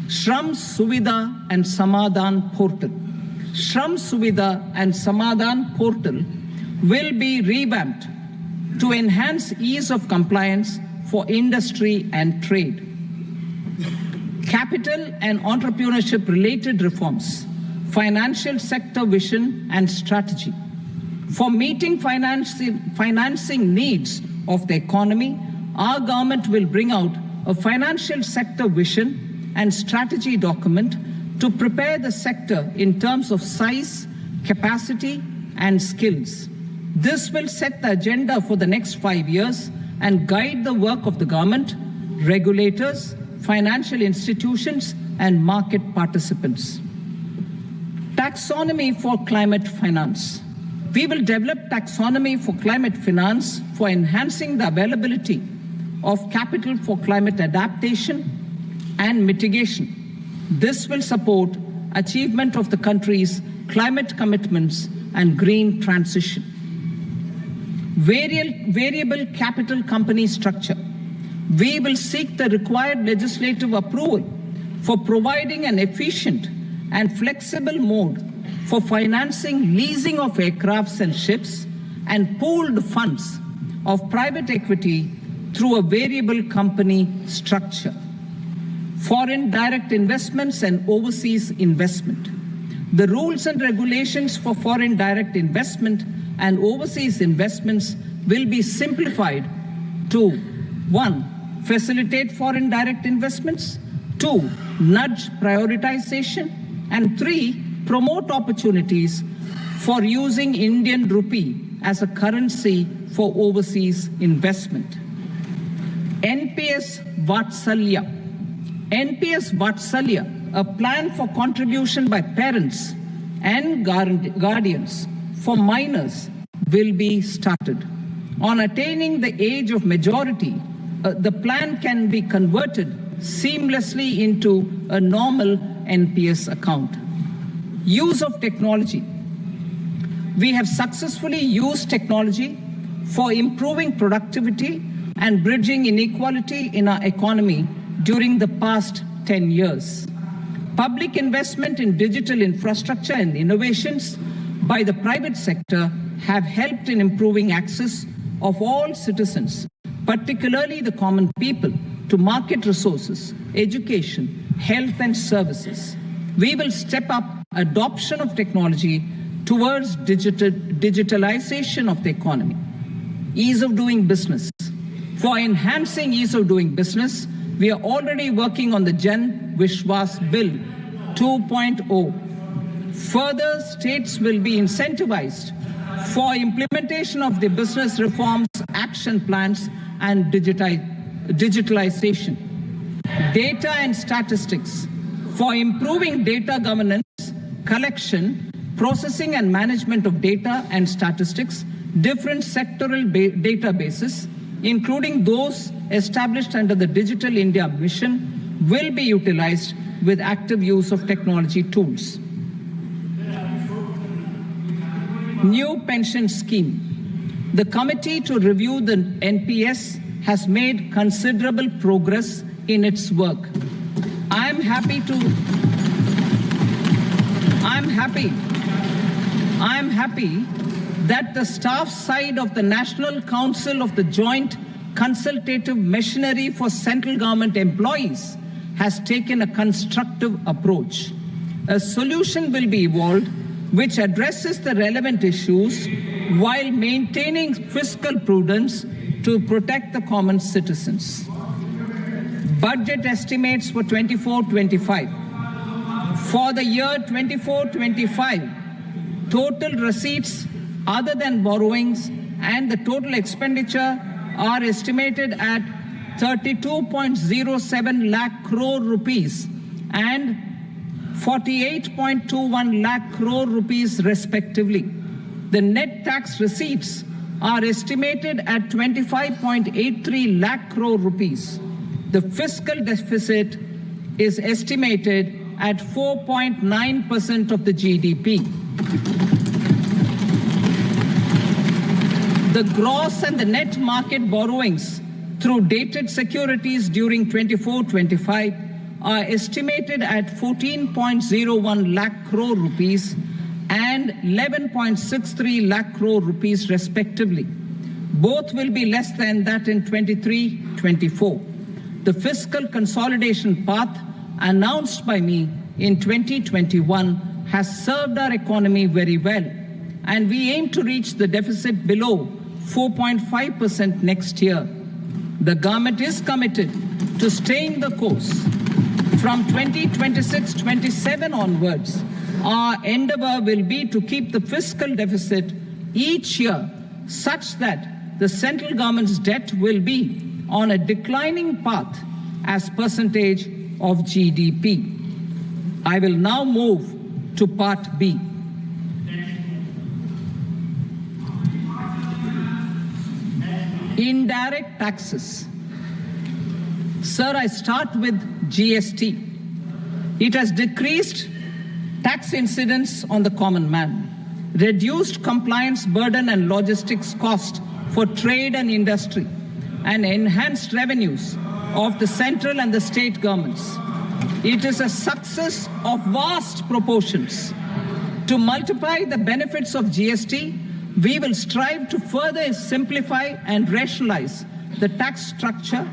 Shram Suvidha and Samadhan portal. Shram Suvidha and Samadhan portal will be revamped to enhance ease of compliance for industry and trade. Capital and entrepreneurship related reforms, financial sector vision and strategy. For meeting financing needs of the economy, our government will bring out a financial sector vision and strategy document to prepare the sector in terms of size, capacity, and skills. This will set the agenda for the next 5 years and guide the work of the government, regulators, financial institutions, and market participants. Taxonomy for climate finance. We will develop taxonomy for climate finance for enhancing the availability of capital for climate adaptation and mitigation. This will support achievement of the country's climate commitments and green transition. Variable capital company structure. We will seek the required legislative approval for providing an efficient and flexible mode for financing leasing of aircrafts and ships and pooled funds of private equity through a variable company structure. Foreign direct investments and overseas investment. The rules and regulations for foreign direct investment and overseas investments will be simplified to 1. Facilitate foreign direct investments, 2. Nudge prioritization, and 3. Promote opportunities for using Indian rupee as a currency for overseas investment. NPS Vatsalya. NPS Vatsalya, a plan for contribution by parents and guardians for minors, will be started. On attaining the age of majority, the plan can be converted seamlessly into a normal NPS account. Use of technology. We have successfully used technology for improving productivity and bridging inequality in our economy during the past 10 years. Public investment in digital infrastructure and innovations by the private sector have helped in improving access of all citizens, particularly the common people, to market resources, education, health and services. We will step up adoption of technology towards digitalization of the economy. Ease of doing business. For enhancing ease of doing business, we are already working on the Jan Vishwas Bill 2.0. Further, states will be incentivized for implementation of the business reforms, action plans, and digitalization. Data and statistics. For improving data governance, collection, processing and management of data and statistics, different sectoral databases, including those established under the Digital India Mission, will be utilized with active use of technology tools. New pension scheme. The committee to review the NPS has made considerable progress in its work. I'm happy that the staff side of the National Council of the Joint Consultative Machinery for Central Government Employees has taken a constructive approach. A solution will be evolved which addresses the relevant issues while maintaining fiscal prudence to protect the common citizens. Budget estimates for 24-25. For the year 24-25, total receipts other than borrowings and the total expenditure are estimated at 32.07 lakh crore rupees and 48.21 lakh crore rupees respectively. The net tax receipts are estimated at 25.83 lakh crore rupees. The fiscal deficit is estimated at 4.9% of the GDP. The gross and the net market borrowings through dated securities during 24-25 are estimated at 14.01 lakh crore rupees and 11.63 lakh crore rupees respectively. Both will be less than that in 23-24. The fiscal consolidation path announced by me in 2021 has served our economy very well, and we aim to reach the deficit below 4.5% next year. The government is committed to staying the course. From 2026-27 onwards, our endeavor will be to keep the fiscal deficit each year such that the central government's debt will be on a declining path as percentage of GDP. I will now move to Part B. Indirect taxes. Sir, I start with GST. It has decreased tax incidence on the common man, reduced compliance burden and logistics cost for trade and industry, and enhanced revenues of the central and the state governments. It is a success of vast proportions. To multiply the benefits of GST, we will strive to further simplify and rationalize the tax structure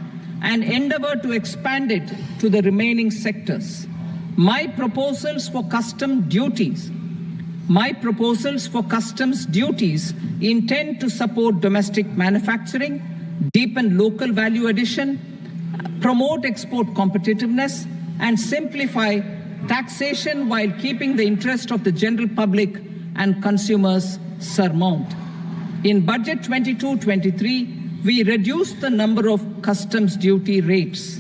and endeavor to expand it to the remaining sectors. My proposals for customs duties intend to support domestic manufacturing, deepen local value addition, promote export competitiveness, and simplify taxation while keeping the interest of the general public and consumers surmount. In Budget 22-23, we reduced the number of customs duty rates.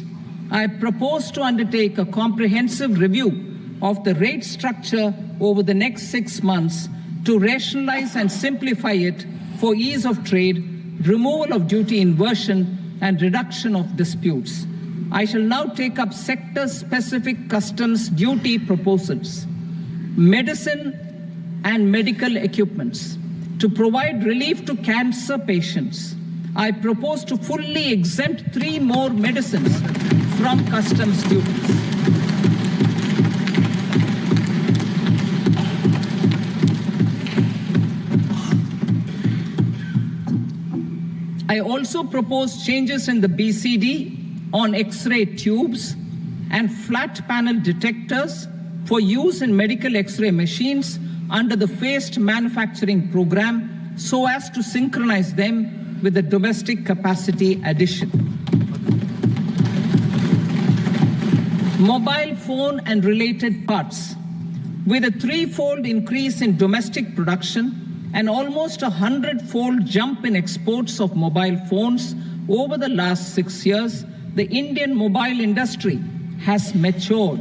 I propose to undertake a comprehensive review of the rate structure over the next 6 months to rationalize and simplify it for ease of trade, removal of duty inversion, and reduction of disputes. I shall now take up sector-specific customs duty proposals. Medicine and medical equipments. To provide relief to cancer patients, I propose to fully exempt 3 more medicines from customs duties. I also propose changes in the BCD on X-ray tubes and flat panel detectors for use in medical X-ray machines under the phased manufacturing program so as to synchronize them with the domestic capacity addition. Mobile phone and related parts. With a 3-fold increase in domestic production and almost a 100-fold jump in exports of mobile phones over the last 6 years, the Indian mobile industry has matured.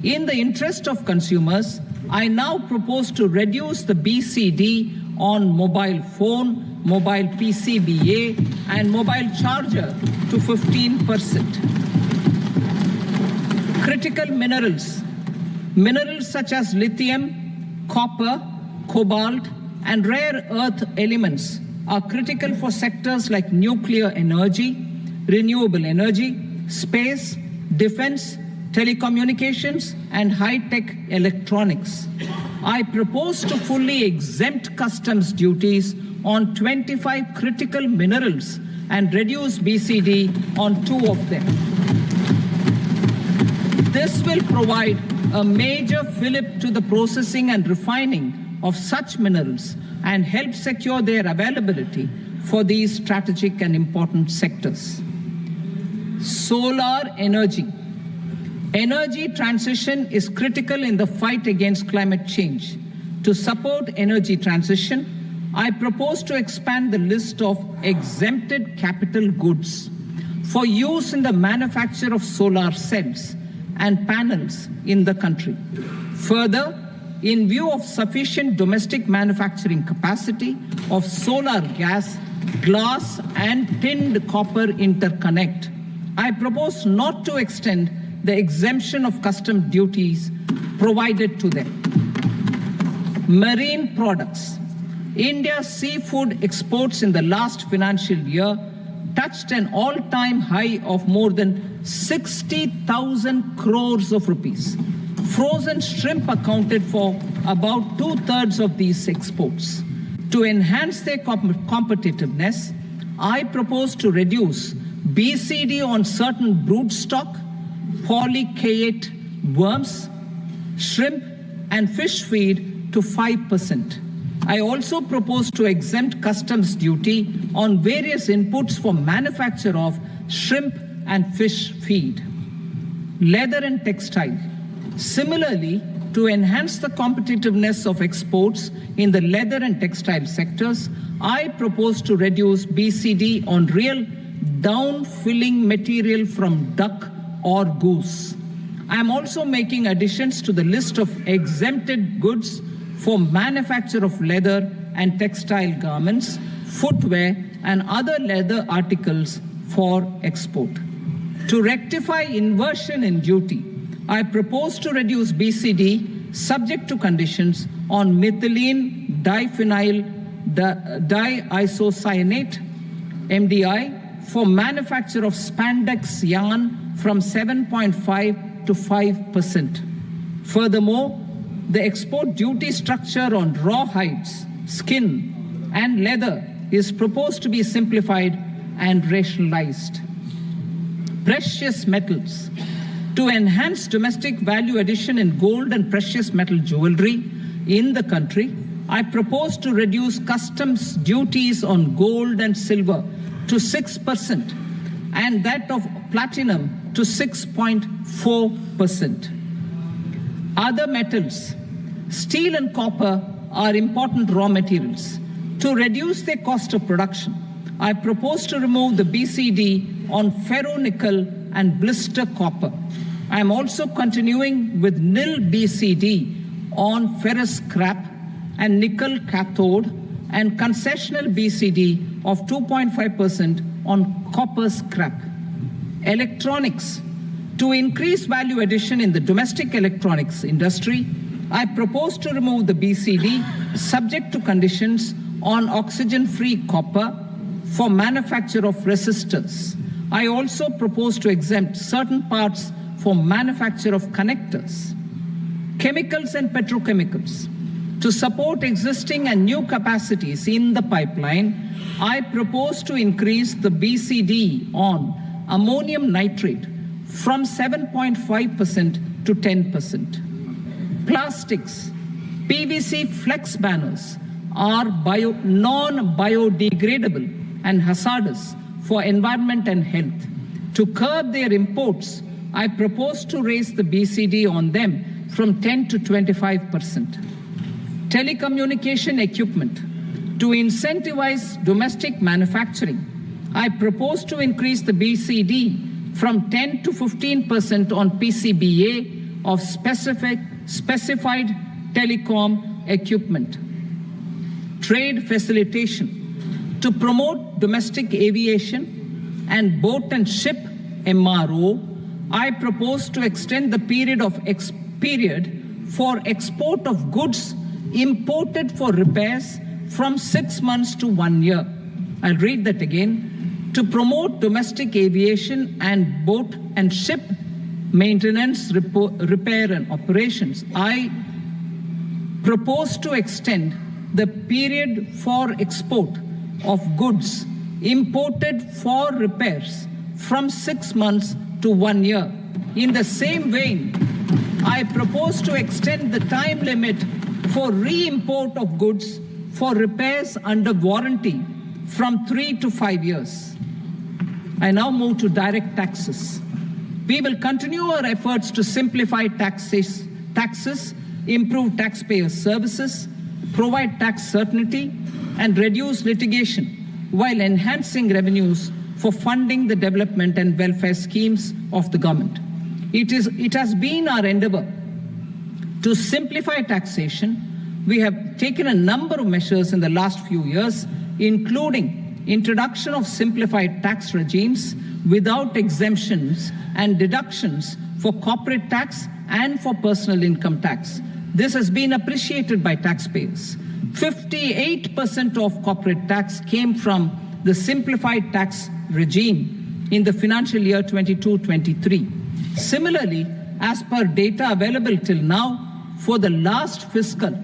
In the interest of consumers, I now propose to reduce the BCD on mobile phone, mobile PCBA, and mobile charger to 15%. Critical minerals. Minerals such as lithium, copper, cobalt, and rare earth elements are critical for sectors like nuclear energy, renewable energy, space, defense, telecommunications, and high-tech electronics. I propose to fully exempt customs duties on 25 critical minerals and reduce BCD on 2 of them. This will provide a major fillip to the processing and refining of such minerals and help secure their availability for these strategic and important sectors. Solar energy. Energy transition is critical in the fight against climate change. To support energy transition, I propose to expand the list of exempted capital goods for use in the manufacture of solar cells and panels in the country. Further, in view of sufficient domestic manufacturing capacity of solar gas, glass, and tinned copper interconnect, I propose not to extend the exemption of customs duties provided to them. Marine products. India's seafood exports in the last financial year touched an all-time high of more than 60,000 crores of rupees. Frozen shrimp accounted for about 2/3 of these exports. To enhance their competitiveness, I propose to reduce BCD on certain broodstock, polychaete worms, shrimp, and fish feed to 5%. I also propose to exempt customs duty on various inputs for manufacture of shrimp and fish feed. Leather and textile. Similarly, to enhance the competitiveness of exports in the leather and textile sectors, I propose to reduce BCD on real down-filling material from duck or goose. I am also making additions to the list of exempted goods for manufacture of leather and textile garments, footwear, and other leather articles for export. To rectify inversion in duty, I propose to reduce BCD subject to conditions on methylene diphenyl diisocyanate, MDI, for manufacture of spandex yarn from 7.5 to 5%. Furthermore, The export duty structure on raw hides, skin, and leather is proposed to be simplified and rationalized. Precious metals. To enhance domestic value addition in gold and precious metal jewelry in the country, I propose to reduce customs duties on gold and silver to 6% and that of platinum to 6.4%. Other metals, steel and copper are important raw materials. To reduce their cost of production, I propose to remove the BCD on ferronickel and blister copper. I am also continuing with nil BCD on ferrous scrap and nickel cathode and concessional BCD of 2.5% on copper scrap. Electronics. To increase value addition in the domestic electronics industry, I propose to remove the BCD subject to conditions on oxygen-free copper for manufacture of resistors. I also propose to exempt certain parts for manufacture of connectors. Chemicals and petrochemicals. To support existing and new capacities in the pipeline, I propose to increase the BCD on ammonium nitrate from 7.5% to 10%. Plastics. PVC flex banners are non-biodegradable and hazardous for environment and health. To curb their imports, I propose to raise the BCD on them from 10 to 25%. Telecommunication equipment. To incentivize domestic manufacturing, I propose to increase the BCD from 10 to 15% on PCBA of specified telecom equipment. Trade facilitation. To promote domestic aviation and boat and ship MRO, I propose to extend the period for export of goods imported for repairs from 6 months to 1 year. I'll read that again. To promote domestic aviation and boat and ship maintenance, repair and operations, I propose to extend the period for export of goods imported for repairs from 6 months to 1 year. In the same vein, I propose to extend the time limit for re-import of goods for repairs under warranty from 3 to 5 years. I now move to direct taxes. We will continue our efforts to simplify taxes, improve taxpayer services, provide tax certainty, and reduce litigation while enhancing revenues for funding the development and welfare schemes of the government. It has been our endeavor to simplify taxation. We have taken a number of measures in the last few years, including introduction of simplified tax regimes without exemptions and deductions for corporate tax and for personal income tax. This has been appreciated by taxpayers. 58% of corporate tax came from the simplified tax regime in the financial year 22-23. Similarly, as per data available till now, for the last fiscal,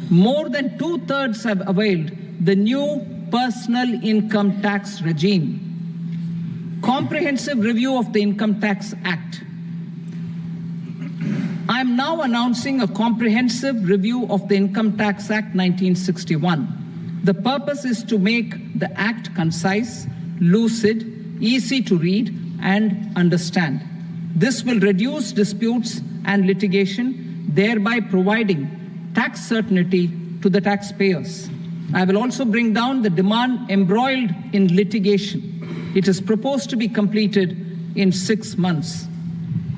more than 2/3 have availed the new personal income tax regime. Comprehensive review of the Income Tax Act. I am now announcing a comprehensive review of the Income Tax Act 1961. The purpose is to make the act concise, lucid, easy to read and understand. This will reduce disputes and litigation, thereby providing tax certainty to the taxpayers. I will also bring down the demand embroiled in litigation. It is proposed to be completed in 6 months.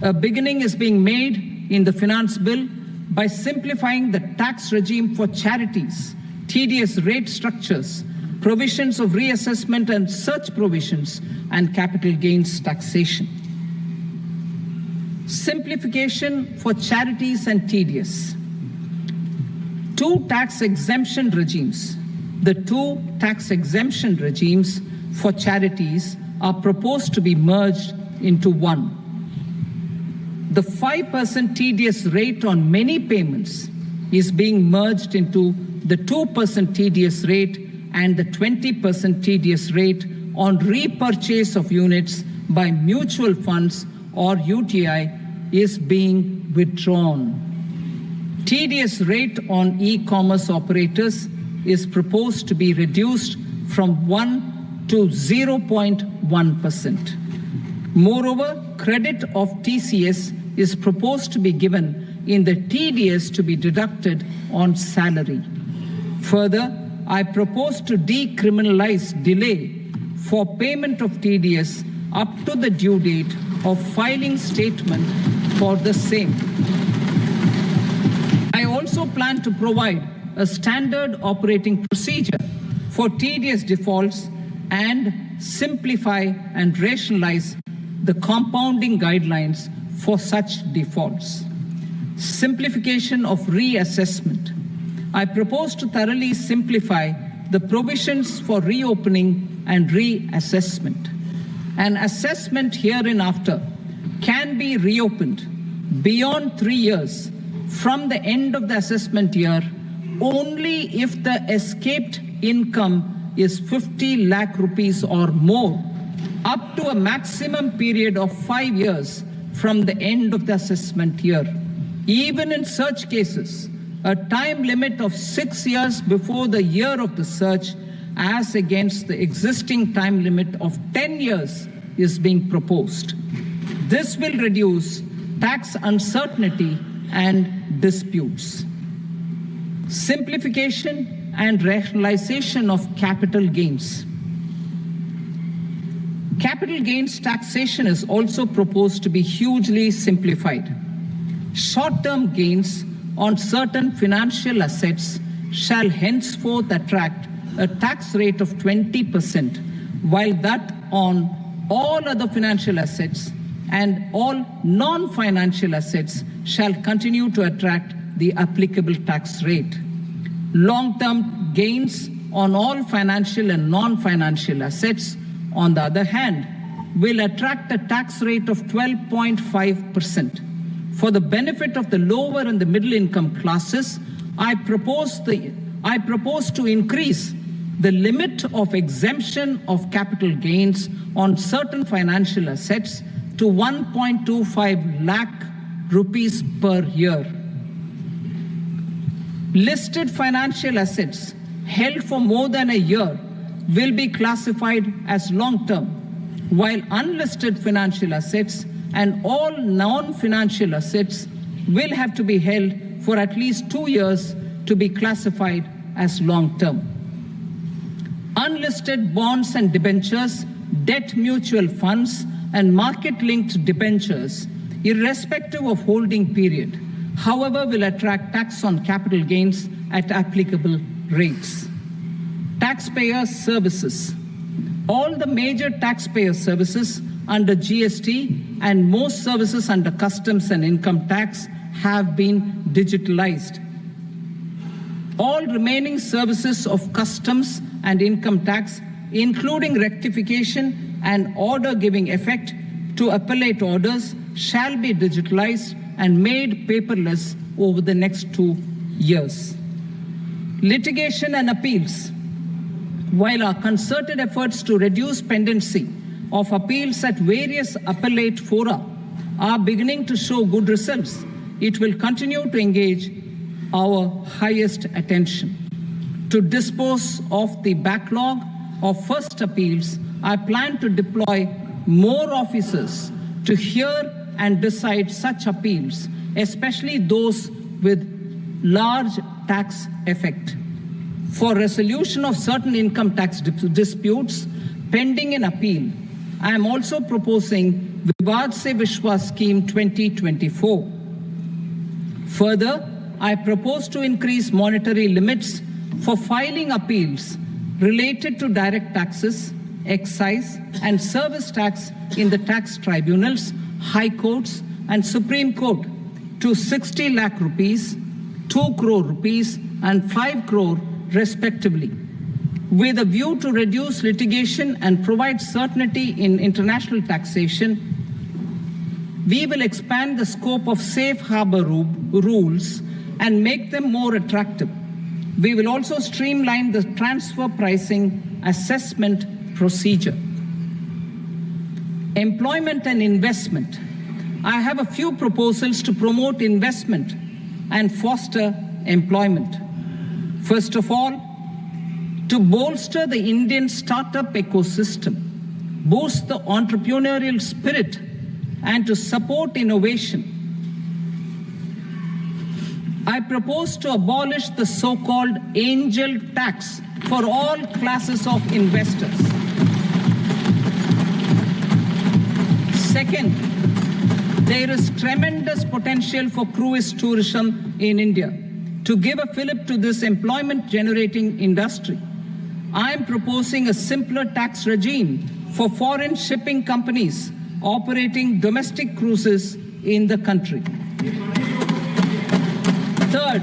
A beginning is being made in the finance bill by simplifying the tax regime for charities, TDS rate structures, provisions of reassessment and such provisions, and capital gains taxation. Simplification for charities and TDS. Two tax exemption regimes. The two tax exemption regimes for charities are proposed to be merged into one. The 5% TDS rate on many payments is being merged into the 2% TDS rate and the 20% TDS rate on repurchase of units by mutual funds or UTI is being withdrawn. TDS rate on e-commerce operators is proposed to be reduced from 1 to 0.1%. Moreover, credit of TCS is proposed to be given in the TDS to be deducted on salary. Further, I propose to decriminalize delay for payment of TDS up to the due date of filing statement for the same. I also plan to provide a standard operating procedure for TDS defaults and simplify and rationalize the compounding guidelines for such defaults. Simplification of reassessment. I propose to thoroughly simplify the provisions for reopening and reassessment. An assessment hereinafter can be reopened beyond 3 years from the end of the assessment year only if the escaped income is 50 lakh rupees or more, up to a maximum period of 5 years from the end of the assessment year. Even in such cases, a time limit of 6 years before the year of the search, as against the existing time limit of 10 years, is being proposed. This will reduce tax uncertainty and disputes. Simplification and rationalization of capital gains. Capital gains taxation is also proposed to be hugely simplified. Short-term gains on certain financial assets shall henceforth attract a tax rate of 20%, while that on all other financial assets and all non-financial assets shall continue to attract the applicable tax rate. Long-term gains on all financial and non-financial assets, on the other hand, will attract a tax rate of 12.5%. For the benefit of the lower and the middle income classes, I propose to increase the limit of exemption of capital gains on certain financial assets to 1.25 lakh rupees per year. Listed financial assets held for more than a year will be classified as long-term, while unlisted financial assets and all non-financial assets will have to be held for at least 2 years to be classified as long-term. Unlisted bonds and debentures, debt mutual funds, and market-linked debentures, irrespective of holding period, however, will attract tax on capital gains at applicable rates. Taxpayer services. All the major taxpayer services under GST and most services under customs and income tax have been digitalized. All remaining services of customs and income tax, including rectification and order giving effect to appellate orders, shall be digitalized and made paperless over the next 2 years. Litigation and appeals. While our concerted efforts to reduce pendency of appeals at various appellate fora are beginning to show good results, it will continue to engage our highest attention. To dispose of the backlog of first appeals, I plan to deploy more officers to hear and decide such appeals, especially those with large tax effect. For resolution of certain income tax disputes pending in appeal, I am also proposing Vivad Se Vishwas Scheme 2024. Further, I propose to increase monetary limits for filing appeals related to direct taxes, excise, and service tax in the tax tribunals, high courts, and Supreme Court to 60 lakh rupees, 2 crore rupees, and 5 crore respectively. With a view to reduce litigation and provide certainty in international taxation, we will expand the scope of safe harbor rules and make them more attractive. We will also streamline the transfer pricing assessment procedure. Employment and investment. I have a few proposals to promote investment and foster employment. First of all, to bolster the Indian startup ecosystem, boost the entrepreneurial spirit, and to support innovation, I propose to abolish the so-called angel tax for all classes of investors. Second, there is tremendous potential for cruise tourism in India. To give a fillip to this employment-generating industry, I am proposing a simpler tax regime for foreign shipping companies operating domestic cruises in the country. Third,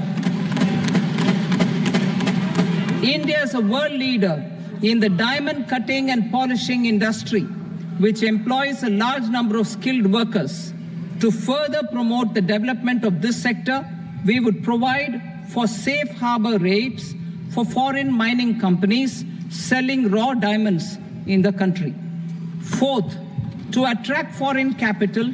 India is a world leader in the diamond cutting and polishing industry, which employs a large number of skilled workers. To further promote the development of this sector, we would provide for safe harbor rates for foreign mining companies selling raw diamonds in the country. Fourth, to attract foreign capital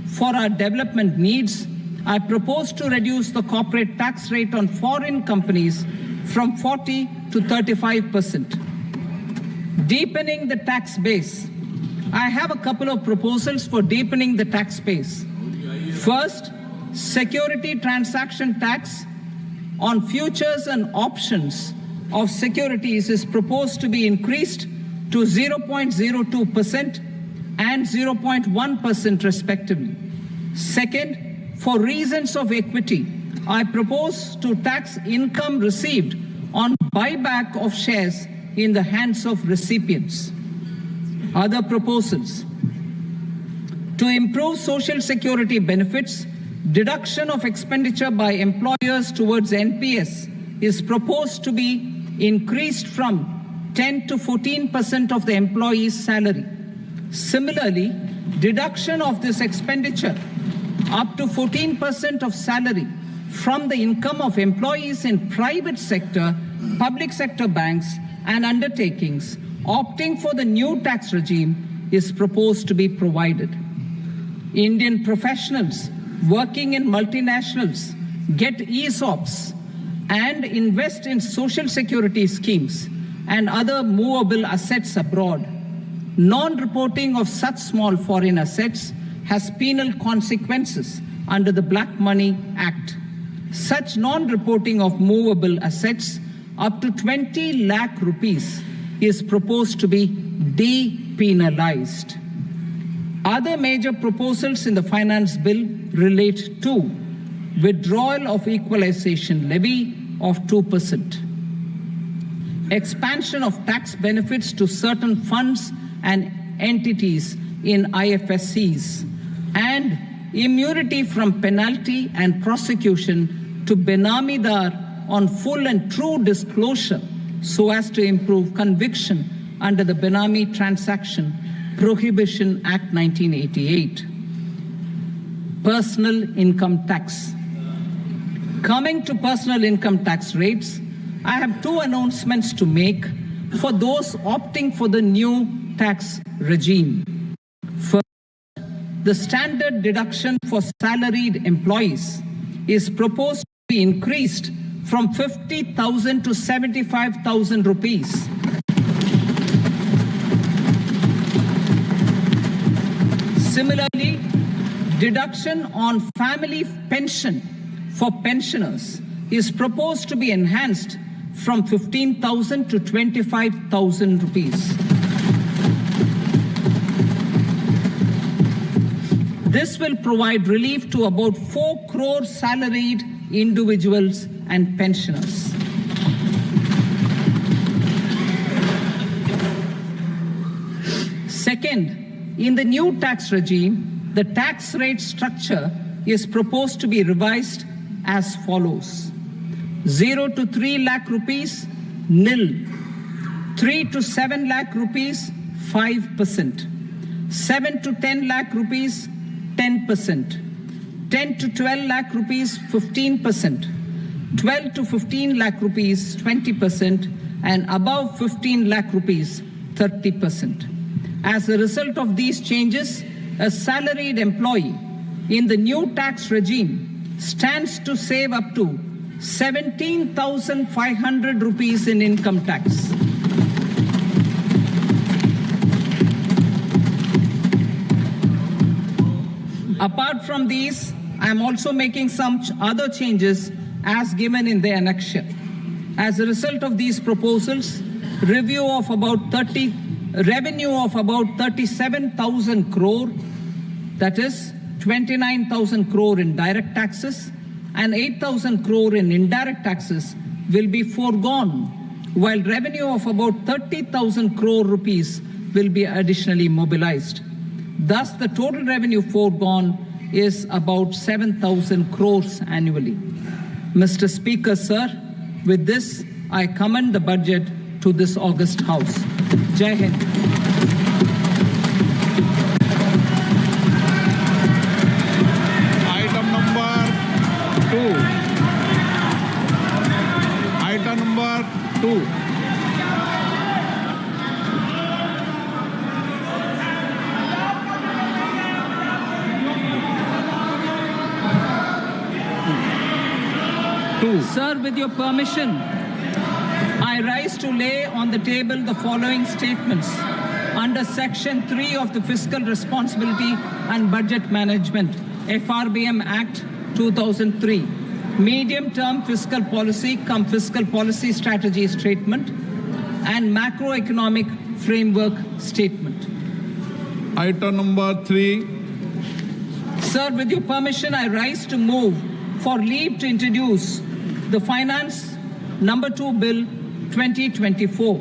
for our development needs, I propose to reduce the corporate tax rate on foreign companies from 40 to 35%. Deepening the tax base. I have a couple of proposals for deepening the tax base. First, security transaction tax on futures and options of securities is proposed to be increased to 0.02% and 0.1% respectively. Second, for reasons of equity, I propose to tax income received on buyback of shares in the hands of recipients. Other proposals. To improve social security benefits, deduction of expenditure by employers towards NPS is proposed to be increased from 10 to 14% of the employee's salary. Similarly, deduction of this expenditure up to 14% of salary from the income of employees in private sector, public sector banks and undertakings opting for the new tax regime is proposed to be provided. Indian professionals working in multinationals get ESOPs and invest in social security schemes and other movable assets abroad. Non-reporting of such small foreign assets has penal consequences under the Black Money Act. Such non-reporting of movable assets up to 20 lakh rupees is proposed to be depenalized. Other major proposals in the finance bill relate to withdrawal of equalization levy of 2%, expansion of tax benefits to certain funds and entities in IFSCs, and immunity from penalty and prosecution to Benamidar on full and true disclosure so as to improve conviction under the Benami Transaction Prohibition Act 1988. Personal income tax. Coming to personal income tax rates, I have two announcements to make for those opting for the new tax regime. First, the standard deduction for salaried employees is proposed to be increased from 50,000 to 75,000 rupees. Similarly, deduction on family pension for pensioners is proposed to be enhanced from 15,000 to 25,000 rupees. This will provide relief to about 4 crore salaried individuals and pensioners. Second, in the new tax regime, the tax rate structure is proposed to be revised as follows. 0 to 3 lakh rupees, nil. 3 to 7 lakh rupees, 5%. 7 to 10 lakh rupees, 10%. 10 to 12 lakh rupees, 15%. 12 to 15 lakh rupees 20%, and above 15 lakh rupees 30%. As a result of these changes, a salaried employee in the new tax regime stands to save up to 17,500 rupees in income tax. Apart from these, I am also making some other changes as given in the annexure. As a result of these proposals, revenue of about 37,000 crore, that is 29,000 crore in direct taxes and 8,000 crore in indirect taxes will be foregone, while revenue of about 30,000 crore rupees will be additionally mobilized. Thus, the total revenue foregone is about 7,000 crores annually. Mr. Speaker, sir, with this, I commend the budget to this august House. Jai Hind. Item number 2. Item number 2. Sir, with your permission, I rise to lay on the table the following statements under Section 3 of the Fiscal Responsibility and Budget Management, FRBM Act 2003, Medium-Term Fiscal Policy cum Fiscal Policy Strategy Statement and Macroeconomic Framework Statement. Item number 3. Sir, with your permission, I rise to move for leave to introduce the Finance Number 2 Bill 2024.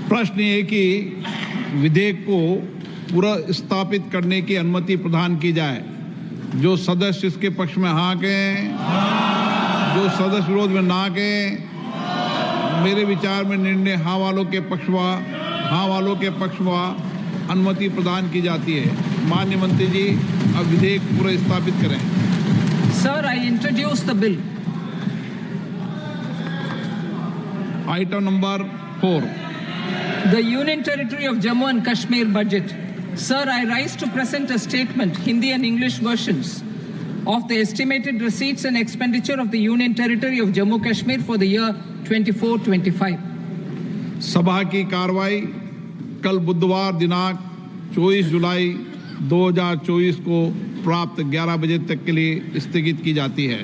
प्रश्न ये कि विधेयक को पूरा स्थापित करने की अनुमति प्रदान की जाए। जो सदस्य इसके पक्ष में हाँ कहें, जो सदस्य विरोध में ना कहें। मेरे विचार में निर्णय हाँ वालों के पक्ष में अनुमति प्रदान की जाती है। माननीय मंत्री जी, अब विधेयक पूरा स्थापित करें। Sir, I introduce the bill. Item number 4. The Union Territory of Jammu and Kashmir budget. Sir, I rise to present a statement, Hindi and English versions, of the estimated receipts and expenditure of the Union Territory of Jammu Kashmir for the year 24-25. सभा की कार्रवाई कल बुधवार दिनांक 24 जुलाई 2024 को प्राप्त 11 बजे तक के लिए स्थगित की जाती है।